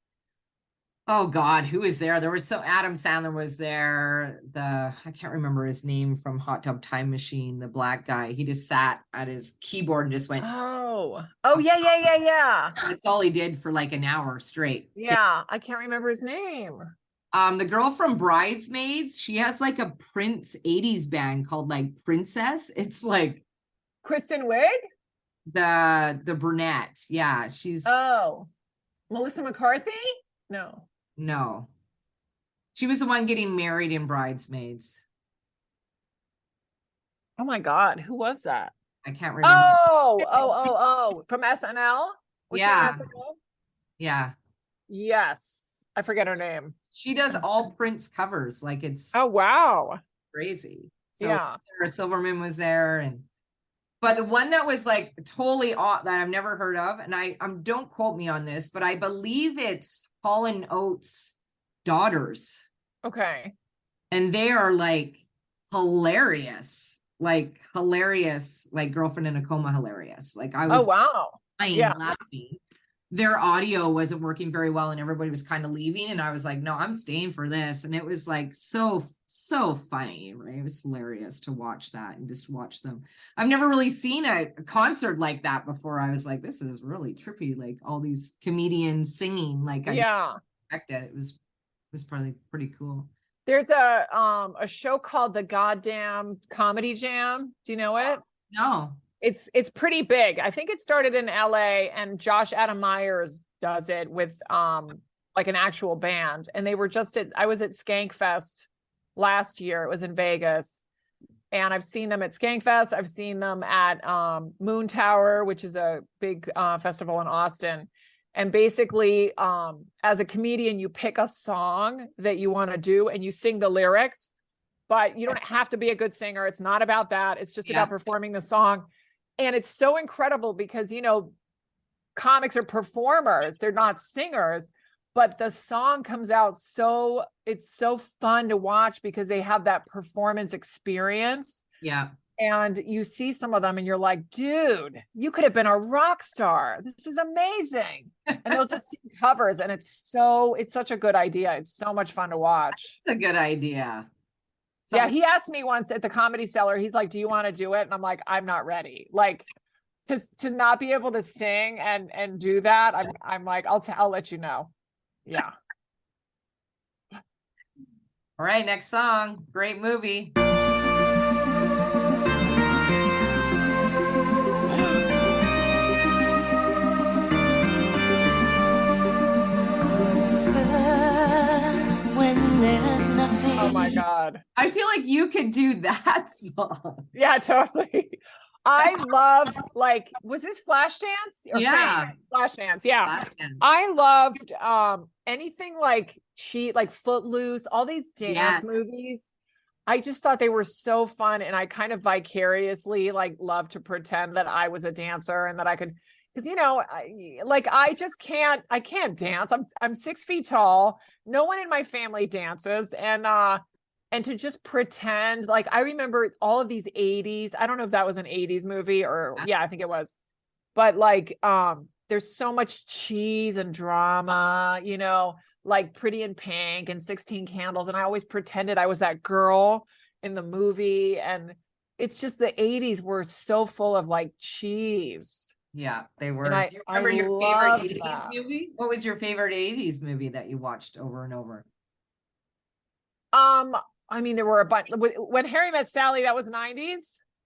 oh God, who was there? There was Adam Sandler was there. I can't remember his name from Hot Tub Time Machine, the black guy. He just sat at his keyboard and just went, Oh yeah. that's all he did for like an hour straight. Yeah, I can't remember his name. The girl from Bridesmaids, she has like a Prince 80s band called like Princess. It's like Kristen Wiig? the brunette. Yeah, she's Melissa McCarthy? No. She was the one getting married in Bridesmaids. Oh my God, who was that? I can't remember. Oh, from SNL? Was she on SNL? Yeah. Yes. I forget her name. She does all Prince covers. Like, it's Oh wow. crazy. So Yeah. Sarah Silverman was there, but the one that was like totally odd that I've never heard of, and I don't quote me on this, but I believe it's Hall and Oates' daughters. Okay. And they are like hilarious, like Girlfriend in a Coma hilarious. Like, I was laughing. Their audio wasn't working very well, and everybody was kind of leaving, and I was like, no, I'm staying for this. And it was like so funny, right? It was hilarious to watch that and just watch them. I've never really seen a concert like that before. I was like, this is really trippy, like all these comedians singing. Like, I expected it was probably pretty cool. There's a show called The Goddamn Comedy Jam. Do you know it? No. It's pretty big. I think it started in LA, and Josh Adam Myers does it with like an actual band. And they were I was at Skankfest last year. It was in Vegas. And I've seen them at Skankfest. I've seen them at Moon Tower, which is a big festival in Austin. And basically, as a comedian, you pick a song that you want to do and you sing the lyrics, but you don't have to be a good singer. It's not about that. It's just about performing the song. And it's so incredible because, comics are performers. They're not singers, but the song comes out it's so fun to watch because they have that performance experience. Yeah. And you see some of them and you're like, dude, you could have been a rock star. This is amazing. And they'll just sing covers. And it's such a good idea. It's so much fun to watch. It's a good idea. Yeah, he asked me once at the Comedy Cellar, he's like, do you want to do it? And I'm like, I'm not ready. Like, to not be able to sing and do that, I'm like, I'll let you know. Yeah. All right, next song. Great movie. when there's nothing. Oh my God. I feel like you could do that song. Yeah, totally. I love, like, was this Flashdance? Or Yeah. Fame? Flashdance, yeah. Flashdance. I loved anything like like Footloose, all these dance Yes. movies. I just thought they were so fun, and I kind of vicariously like love to pretend that I was a dancer and that I could, because I can't dance. I'm 6 feet tall. No one in my family dances, and to just pretend, like, I remember all of these 80s. I don't know if that was an 80s movie or yeah, I think it was. But like there's so much cheese and drama, like Pretty in Pink and 16 Candles, and I always pretended I was that girl in the movie. And it's just the 80s were so full of like cheese. Yeah, they were. And Do you remember your loved favorite 80s that. movie? What was your favorite 80s movie that you watched over and over? I mean, there were a bunch. When Harry Met Sally, that was 90s.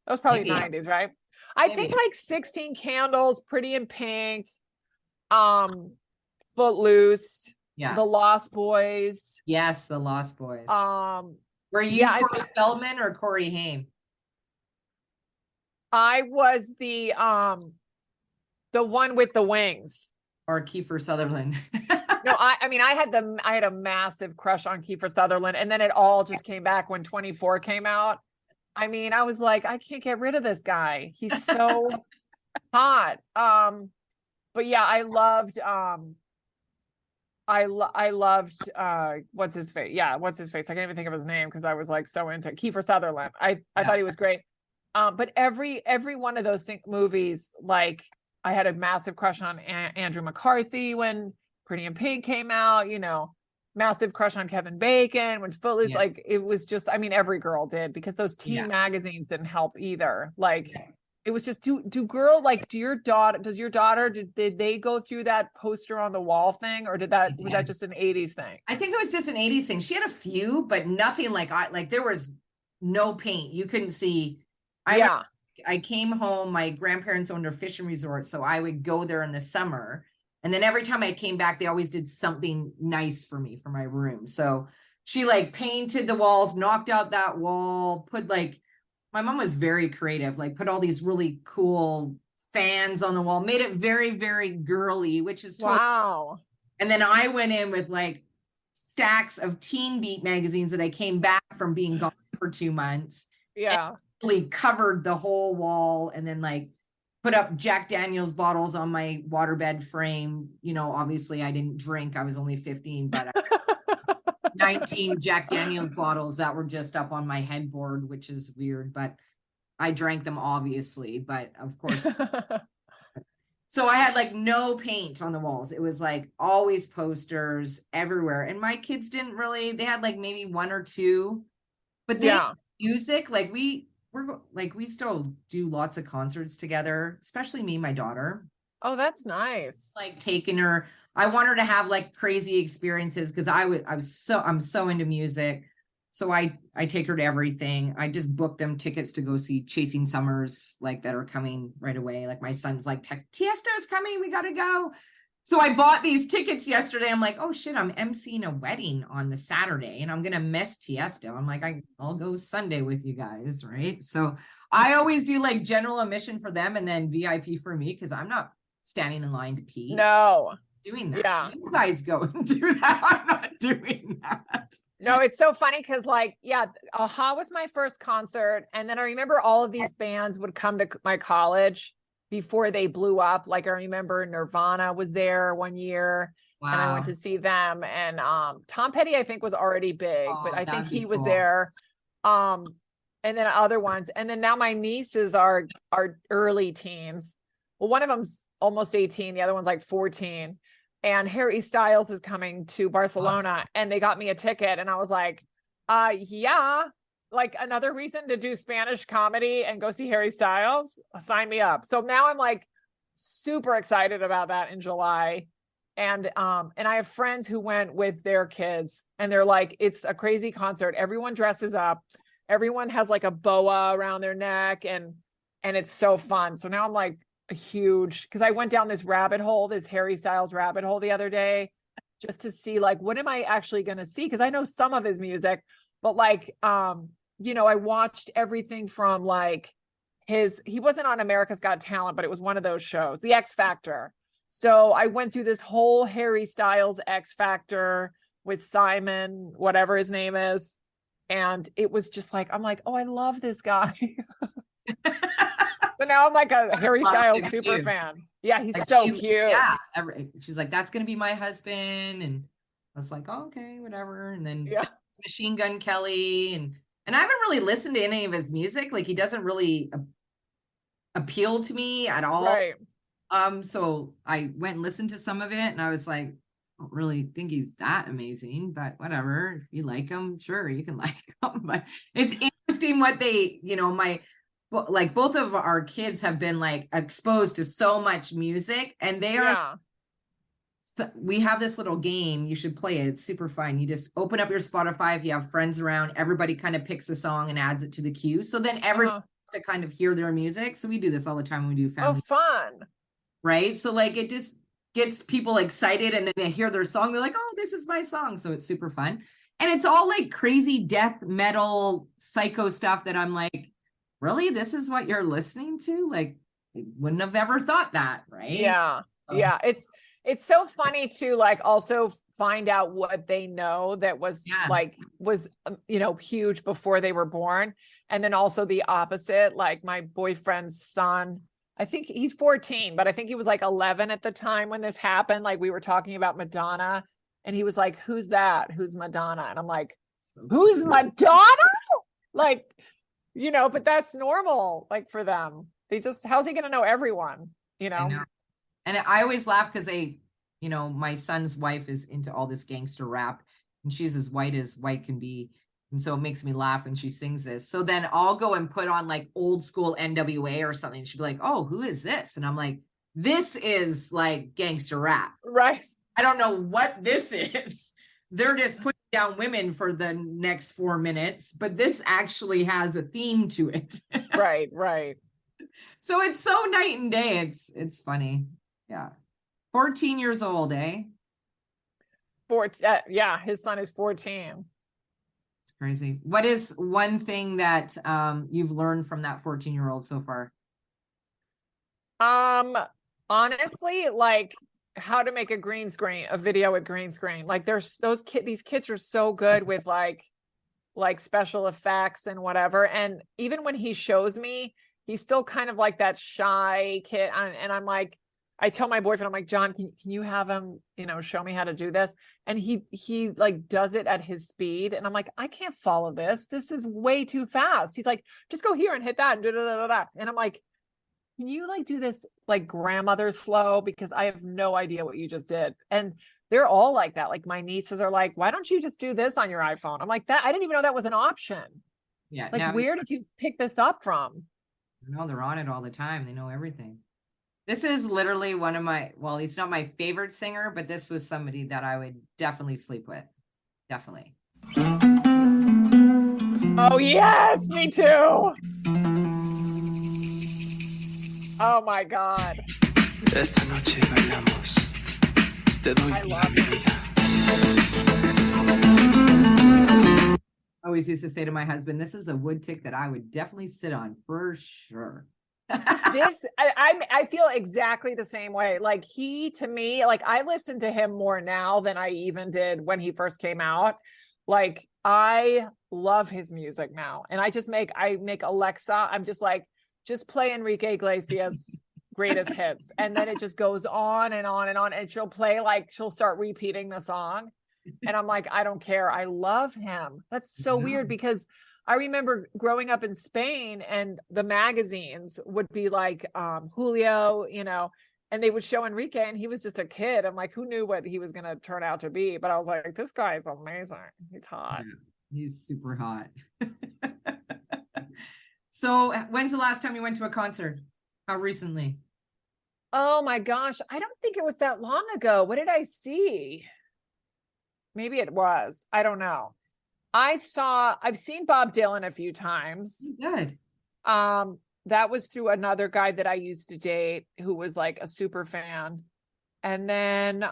That was probably Maybe. 90s, right? I think Maybe. like 16 Candles, Pretty in Pink, Footloose, Yeah. The Lost Boys. Yes, The Lost Boys. Were you yeah, Corey Feldman or Corey Haim? I was the one with the wings. Or Kiefer Sutherland? No, I mean, I had a massive crush on Kiefer Sutherland, and then it all just came back when 24 came out. I mean, I was like, I can't get rid of this guy. He's so hot. But yeah, I loved what's his face? Yeah, what's his face? I can't even think of his name because I was like so into Kiefer Sutherland. I thought he was great. But every one of those movies, like, I had a massive crush on Andrew McCarthy when Pretty in Pink came out, massive crush on Kevin Bacon when Footloose, Yeah. like, it was just, I mean, every girl did, because those teen Yeah. magazines didn't help either. Like, Yeah. it was just, does your daughter, did they go through that poster on the wall thing, or was that just an 80s thing? I think it was just an 80s thing. She had a few, but nothing like there was no paint. You couldn't see. I came home, my grandparents owned a fishing resort, so I would go there in the summer. And then every time I came back, they always did something nice for me for my room. So she like painted the walls, knocked out that wall, my mom was very creative, like put all these really cool fans on the wall, made it very, very girly, which is totally. Wow. And then I went in with like stacks of Teen Beat magazines that I came back from being gone for 2 months. Yeah. Covered the whole wall, and then like put up Jack Daniels bottles on my waterbed frame. Obviously I didn't drink. I was only 15, but 19 Jack Daniels bottles that were just up on my headboard, which is weird, but I drank them obviously, but of course. So I had like no paint on the walls. It was like always posters everywhere. And my kids they had like maybe 1 or 2, but music, like we still do lots of concerts together, especially me and my daughter. Oh, that's nice. Like taking her, I want her to have like crazy experiences, because I'm so into music. So I take her to everything. I just booked them tickets to go see Chasing Summers, like, that are coming right away. Like, my son's like, Tiesto's coming, we gotta go. So I bought these tickets yesterday. I'm like, oh shit, I'm emceeing a wedding on the Saturday and I'm gonna miss Tiesto. I'm like, I'll go Sunday with you guys, right? So I always do like general admission for them and then VIP for me, because I'm not standing in line to pee. No. Doing that. Yeah. You guys go and do that. I'm not doing that. No, it's so funny because, like, yeah, a-ha was my first concert. And then I remember all of these bands would come to my college before they blew up. Like, I remember Nirvana was there one year. Wow. And I went to see them. And Tom Petty, I think, was already big, but I think he was cool. there. And then other ones. And then now my nieces are early teens. Well, one of them's almost 18. The other one's like 14. And Harry Styles is coming to Barcelona, and they got me a ticket. And I was like, yeah, like, another reason to do Spanish comedy and go see Harry Styles, sign me up. So now I'm like super excited about that in July. And I have friends who went with their kids, and they're like, it's a crazy concert. Everyone dresses up. Everyone has like a boa around their neck, and it's so fun. So now I'm like, because I went down this Harry Styles rabbit hole the other day, just to see like, what am I actually going to see? Cause I know some of his music, but like, you know, I watched everything from like he wasn't on America's Got Talent, but it was one of those shows, the X Factor. So I went through this whole Harry Styles X Factor with Simon, whatever his name is. And it was just like, I'm like, oh, I love this guy. But now I'm like a Harry Styles super fan. Yeah, he's Like, so cute. Yeah. She's like, that's going to be my husband. And I was like, oh, okay, whatever. And then Yeah. Machine Gun Kelly. And I haven't really listened to any of his music. Like, he doesn't really appeal to me at all. Right. So I went and listened to some of it, and I was like, I don't really think he's that amazing, but whatever. If you like him, sure, you can like him. But it's interesting what they, you know, like both of our kids have been like exposed to so much music, and they are. Yeah. So we have this little game. You should play it. It's super fun. You just open up your Spotify. If you have friends around, everybody kind of picks a song and adds it to the queue. So then everyone to kind of hear their music. So we do this all the time when we do family. Oh, fun. Right. So like it just gets people excited, and then they hear their song. They're like, oh, this is my song. So it's super fun. And it's all like crazy death metal, psycho stuff that I'm like, really? This is what you're listening to? Like, I wouldn't have ever thought that. Right. Yeah. So, Yeah. It's so funny to like also find out what they know that was you know, huge before they were born. And then also the opposite, like my boyfriend's son, I think he's 14, but I think he was like 11 at the time when this happened. Like we were talking about Madonna, and he was like, who's that? Who's Madonna? And I'm like, who's Madonna? Like, you know, but that's normal. Like for them, how's he going to know everyone? You know? I know. And I always laugh because you know, my son's wife is into all this gangster rap, and she's as white can be. And so it makes me laugh when she sings this. So then I'll go and put on like old school NWA or something. She'd be like, oh, who is this? And I'm like, this is like gangster rap. Right. I don't know what this is. They're just putting down women for the next 4 minutes, but this actually has a theme to it. Right. Right. So it's so night and day. It's funny. Yeah. 14 years old, eh? 14. Yeah. His son is 14. It's crazy. What is one thing that you've learned from that 14-year-old so far? Honestly, like how to make a video with green screen. Like these kids are so good with like special effects and whatever. And even when he shows me, he's still kind of like that shy kid. And I'm like, I tell my boyfriend, I'm like, John, can you have him, you know, show me how to do this? And he like does it at his speed. And I'm like, I can't follow this. This is way too fast. He's like, just go here and hit that and da. And I'm like, can you like do this like grandmother slow? Because I have no idea what you just did. And they're all like that. Like my nieces are like, why don't you just do this on your iPhone? I'm like, I didn't even know that was an option. Yeah. Like, where did you pick this up from? No, they're on it all the time. They know everything. This is literally one of well, he's not my favorite singer, but this was somebody that I would definitely sleep with. Definitely. Oh, yes, me too. Oh my God. Esta noche bailamos. Te doy I mi love I it. always used to say to my husband, this is a wood tick that I would definitely sit on for sure. I feel exactly the same way. Like to me, like I listen to him more now than I even did when he first came out. Like I love his music now. And I make Alexa, I'm just like, just play Enrique Iglesias greatest hits. And then it just goes on and on and on. And she'll start repeating the song. And I'm like, I don't care. I love him. That's so weird because I remember growing up in Spain and the magazines would be like Julio, you know, and they would show Enrique and he was just a kid. I'm like, who knew what he was going to turn out to be? But I was like, this guy is amazing. He's hot. Yeah, he's super hot. So when's the last time you went to a concert? How recently? Oh my gosh. I don't think it was that long ago. What did I see? Maybe it was. I don't know. I've seen Bob Dylan a few times. Good. That was through another guy that I used to date who was like a super fan. And then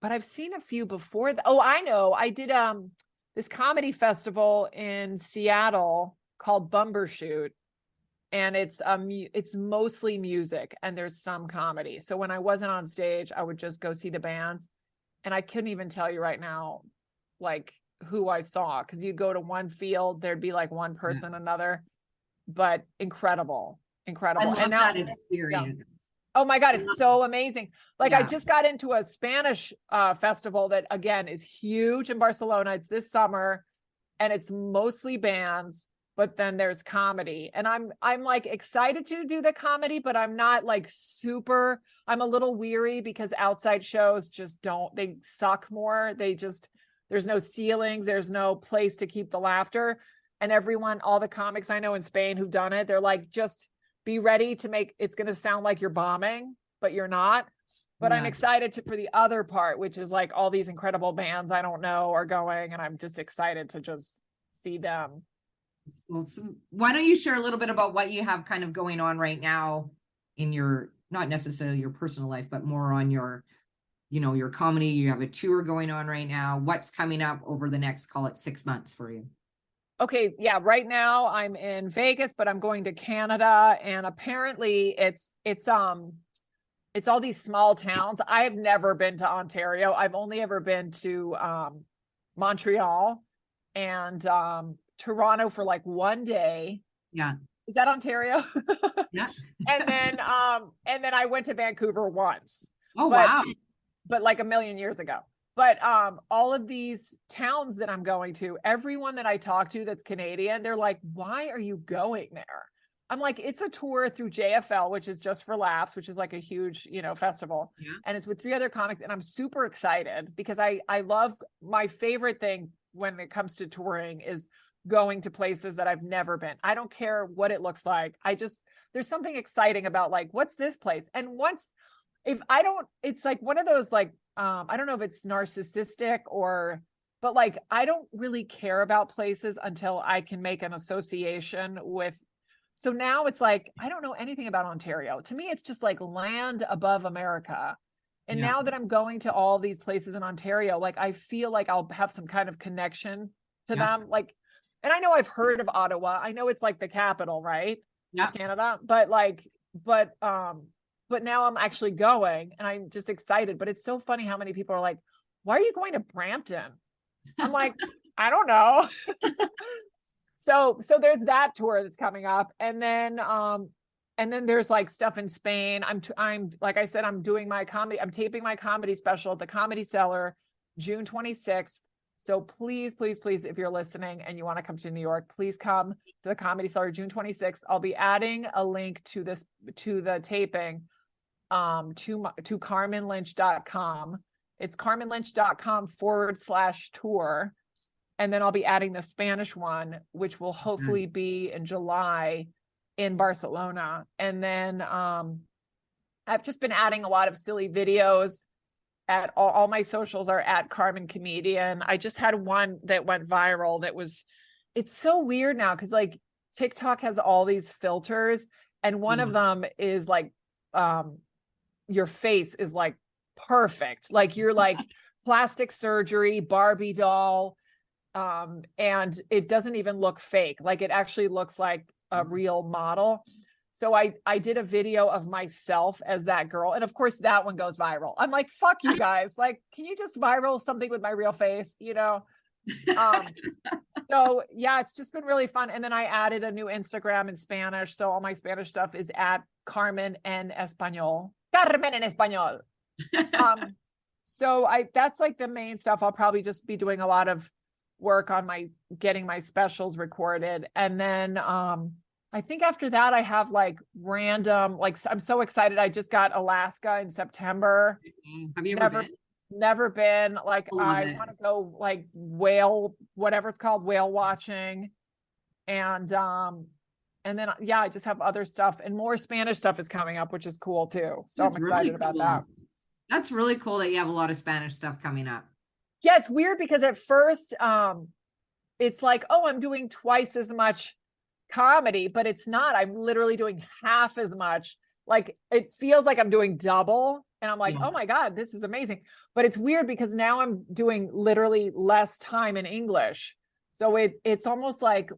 but I've seen a few before. Oh, I know. I did this comedy festival in Seattle called Bumbershoot, and it's mostly music and there's some comedy. So when I wasn't on stage, I would just go see the bands, and I couldn't even tell you right now like who I saw, because you'd go to one field, there'd be like one person, another, but incredible. I And love now, that experience. oh my God, it's so amazing. Like I Yeah. just got into a Spanish festival that again is huge in Barcelona. It's this summer and it's mostly bands, but then there's comedy. And I'm like excited to do the comedy, but I'm not like super, I'm a little weary because outside shows just they suck more. There's no ceilings, there's no place to keep the laughter. And all the comics I know in Spain who've done it, they're like, just be ready to it's going to sound like you're bombing, but you're not. But I'm excited for the other part, which is like all these incredible bands I don't know are going, and I'm just excited to just see them. Well, so why don't you share a little bit about what you have kind of going on right now in your, not necessarily your personal life, but more on your, your comedy. You have a tour going on right now. What's coming up over the next, call it 6 months for you? Okay, yeah, right now I'm in Vegas, but I'm going to Canada, and apparently it's all these small towns. I have never been to Ontario. I've only ever been to Montreal and Toronto for like one day. Yeah. Is that Ontario? Yeah. and then I went to Vancouver once. Oh, wow. But like a million years ago. But all of these towns that I'm going to, everyone that I talk to that's Canadian, they're like, why are you going there? I'm like, it's a tour through JFL, which is Just for Laughs, which is like a huge, festival. Yeah. And it's with 3 other comics. And I'm super excited because I love, my favorite thing when it comes to touring is going to places that I've never been. I don't care what it looks like. There's something exciting about like, what's this place? And it's like one of those like, I don't know if it's narcissistic but like, I don't really care about places until I can make an association with. So now it's like, I don't know anything about Ontario. To me, it's just like land above America. And now that I'm going to all these places in Ontario, like, I feel like I'll have some kind of connection to them. Like, and I know I've heard of Ottawa. I know it's like the capital, right? Yeah. Canada, but now I'm actually going and I'm just excited. But it's so funny how many people are like, why are you going to Brampton? I'm like, I don't know. So there's that tour that's coming up. And then there's like stuff in Spain. I'm like I said, I'm doing my comedy. I'm taping my comedy special at the Comedy Cellar, June 26th. So please, please, please, if you're listening and you want to come to New York, please come to the Comedy Cellar, June 26th. I'll be adding a link to the taping to carmenlynch.com. It's carmenlynch.com/tour. And then I'll be adding the Spanish one, which will hopefully be in July in Barcelona. And then I've just been adding a lot of silly videos at all my socials are at Carmen Comedian. I just had one that went viral it's so weird now because like TikTok has all these filters, and one of them is like your face is like perfect. Like you're like plastic surgery, Barbie doll. And it doesn't even look fake. Like it actually looks like a real model. So I did a video of myself as that girl. And of course that one goes viral. I'm like, fuck you guys. Like, can you just viral something with my real face? So yeah, it's just been really fun. And then I added a new Instagram in Spanish. So all my Spanish stuff is at Carmen en Español. Carmen en Español. So that's like the main stuff. I'll probably just be doing a lot of work on getting my specials recorded. And then I think after that I have like random, like I'm so excited. I just got Alaska in September. Have you ever been? Never been. Like I want to go like whatever it's called, whale watching. And then I just have other stuff, and more Spanish stuff is coming up, which is cool too. So I'm excited about that. That's really cool that you have a lot of Spanish stuff coming up. Yeah, it's weird because at first it's like, oh, I'm doing twice as much comedy, but it's not. I'm literally doing half as much. Like it feels like I'm doing double, And I'm like, Yeah. oh my God, this is amazing. But it's weird because now I'm doing literally less time in English. So it's almost like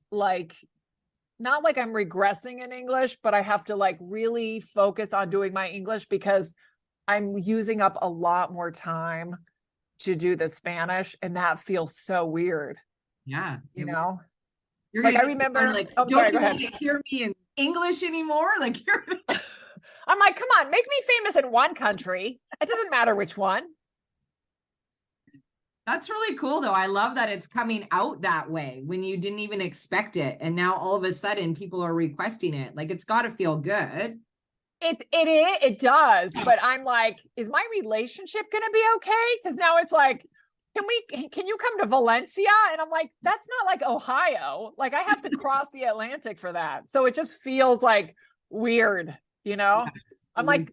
not like I'm regressing in English, but I have to like really focus on doing my English because I'm using up a lot more time to do the Spanish, and that feels so weird, Yeah. you know? You're Like, gonna I get to the point remember- like, oh, don't sorry, you go want ahead. to hear me in English anymore? Like you're I'm like, come on, make me famous in one country. It doesn't matter which one. That's really cool though. I love that it's coming out that way when you didn't even expect it. And now all of a sudden people are requesting it. Like it's got to feel good. It does, but I'm like, is my relationship gonna be okay? Because now it's like, can you come to Valencia? And I'm like, that's not like Ohio. Like I have to cross the Atlantic for that. So it just feels like weird, you know? I'm like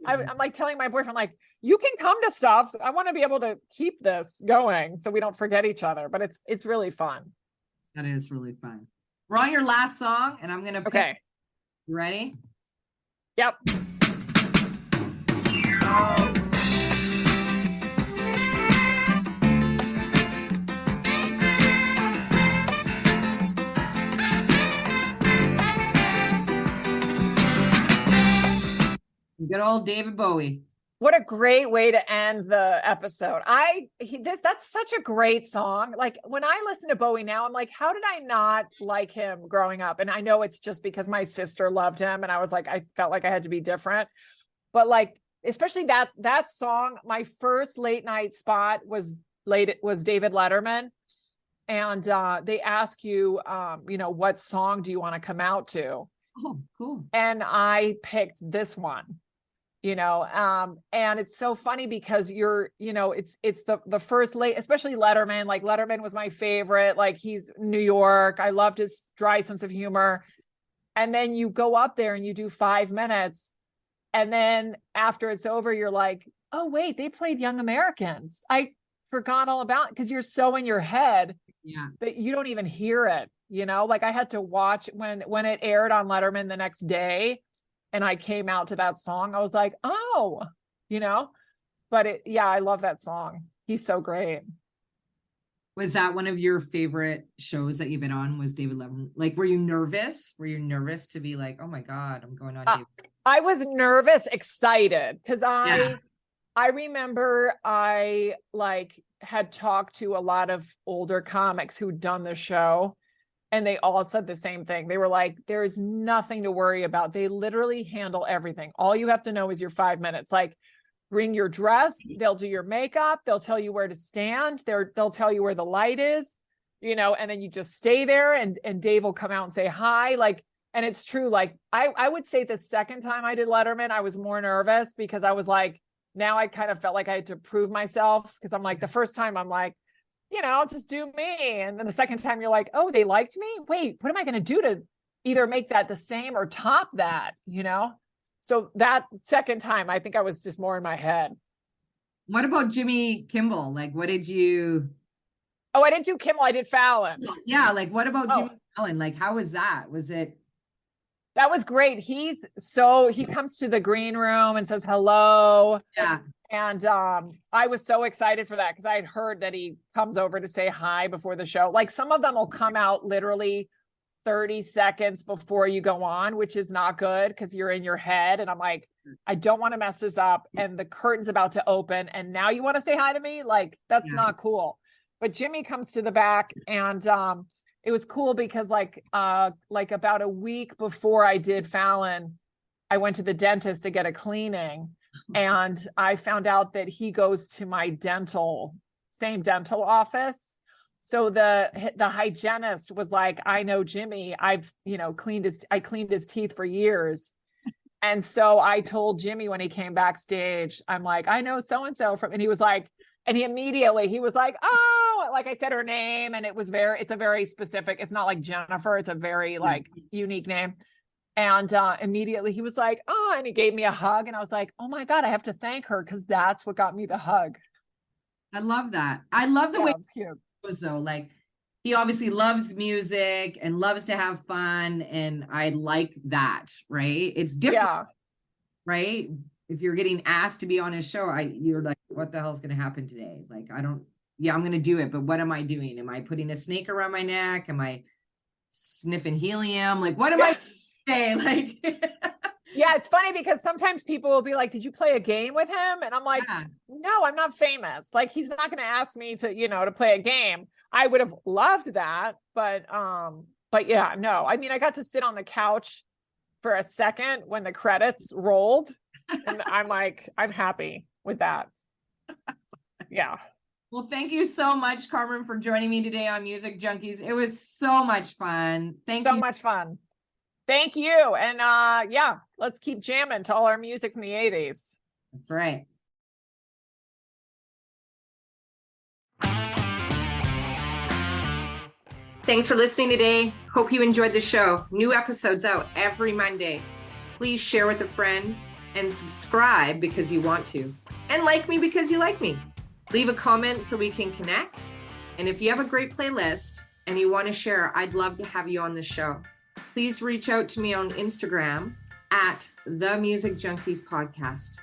telling my boyfriend, like, you can come to stuff. So I want to be able to keep this going so we don't forget each other. But it's really fun. That is really fun. We're on your last song and I'm gonna pick. Okay. You ready? Yep. Good old David Bowie. What a great way to end the episode. That's such a great song. Like when I listen to Bowie now, I'm like, how did I not like him growing up? And I know it's just because my sister loved him and I was like, I felt like I had to be different. But like, especially that song, my first late night spot was David Letterman. And they ask you, what song do you want to come out to? Oh, cool. And I picked this one. And it's so funny because it's the first especially Letterman. Like Letterman was my favorite. Like he's New York. I loved his dry sense of humor. And then you go up there and you do 5 minutes. And then after it's over, you're like, oh wait, they played Young Americans. I forgot all about it because you're so in your head that you don't even hear it. Like I had to watch when it aired on Letterman the next day. And I came out to that song. I was like, oh, but I love that song. He's so great. Was that one of your favorite shows that you've been on? Was David Letterman? Like, were you nervous? Were you nervous to be like, oh my God, I'm going on David? I was nervous, excited. Cause I remember I had talked to a lot of older comics who'd done the show. And they all said the same thing. They were like, there is nothing to worry about. They literally handle everything. All you have to know is your 5 minutes. Like, bring your dress. They'll do your makeup. They'll tell you where to stand. They'll tell you where the light is, and then you just stay there and Dave will come out and say hi. Like, and it's true. Like, I would say the second time I did Letterman, I was more nervous because I was like, now I kind of felt like I had to prove myself because I'm like, the first time I'm like, I'll just do me. And then the second time you're like, oh, they liked me. Wait, what am I going to do to either make that the same or top that, So that second time, I think I was just more in my head. What about Jimmy Kimmel? Like, what did you? Oh, I didn't do Kimmel. I did Fallon. Yeah. Like, what about Jimmy Fallon? Like, how was that? Was it? That was great. He comes to the green room and says hello. Yeah. And I was so excited for that because I had heard that he comes over to say hi before the show. Like some of them will come out literally 30 seconds before you go on, which is not good because you're in your head. And I'm like, I don't want to mess this up. And the curtain's about to open. And now you want to say hi to me? Like, that's not cool. But Jimmy comes to the back and it was cool because like about a week before I did Fallon, I went to the dentist to get a cleaning. And I found out that he goes to my same dental office. So the hygienist was like, I know Jimmy, I've, cleaned his teeth for years. And so I told Jimmy when he came backstage, I'm like, I know so-and-so and he was like, and he was like, oh, like I said her name. And it's a very specific, it's not like Jennifer. It's a very unique name. And immediately he was like, oh, and he gave me a hug. And I was like, oh my God, I have to thank her because that's what got me the hug. I love that. I love the way it was cute. It was though. Like he obviously loves music and loves to have fun. And I like that, right? It's different, right? if you're getting asked to be on his show, you're like, what the hell's going to happen today? Like, I'm going to do it, but what am I doing? Am I putting a snake around my neck? Am I sniffing helium? Like, what am I saying? Like, yeah, it's funny because sometimes people will be like, did you play a game with him? And I'm like, no, I'm not famous. Like, he's not going to ask me to, to play a game. I would have loved that. But yeah, no, I mean, I got to sit on the couch for a second when the credits rolled, and I'm like, I'm happy with that. Yeah. Well, thank you so much, Carmen, for joining me today on Music Junkies. It was so much fun. Thank you. So much fun. Thank you. And yeah, let's keep jamming to all our music from the 80s. That's right. Thanks for listening today. Hope you enjoyed the show. New episodes out every Monday. Please share with a friend and subscribe because you want to. And like me because you like me. Leave a comment so we can connect. And if you have a great playlist and you want to share, I'd love to have you on the show. Please reach out to me on Instagram at The Music Junkies Podcast.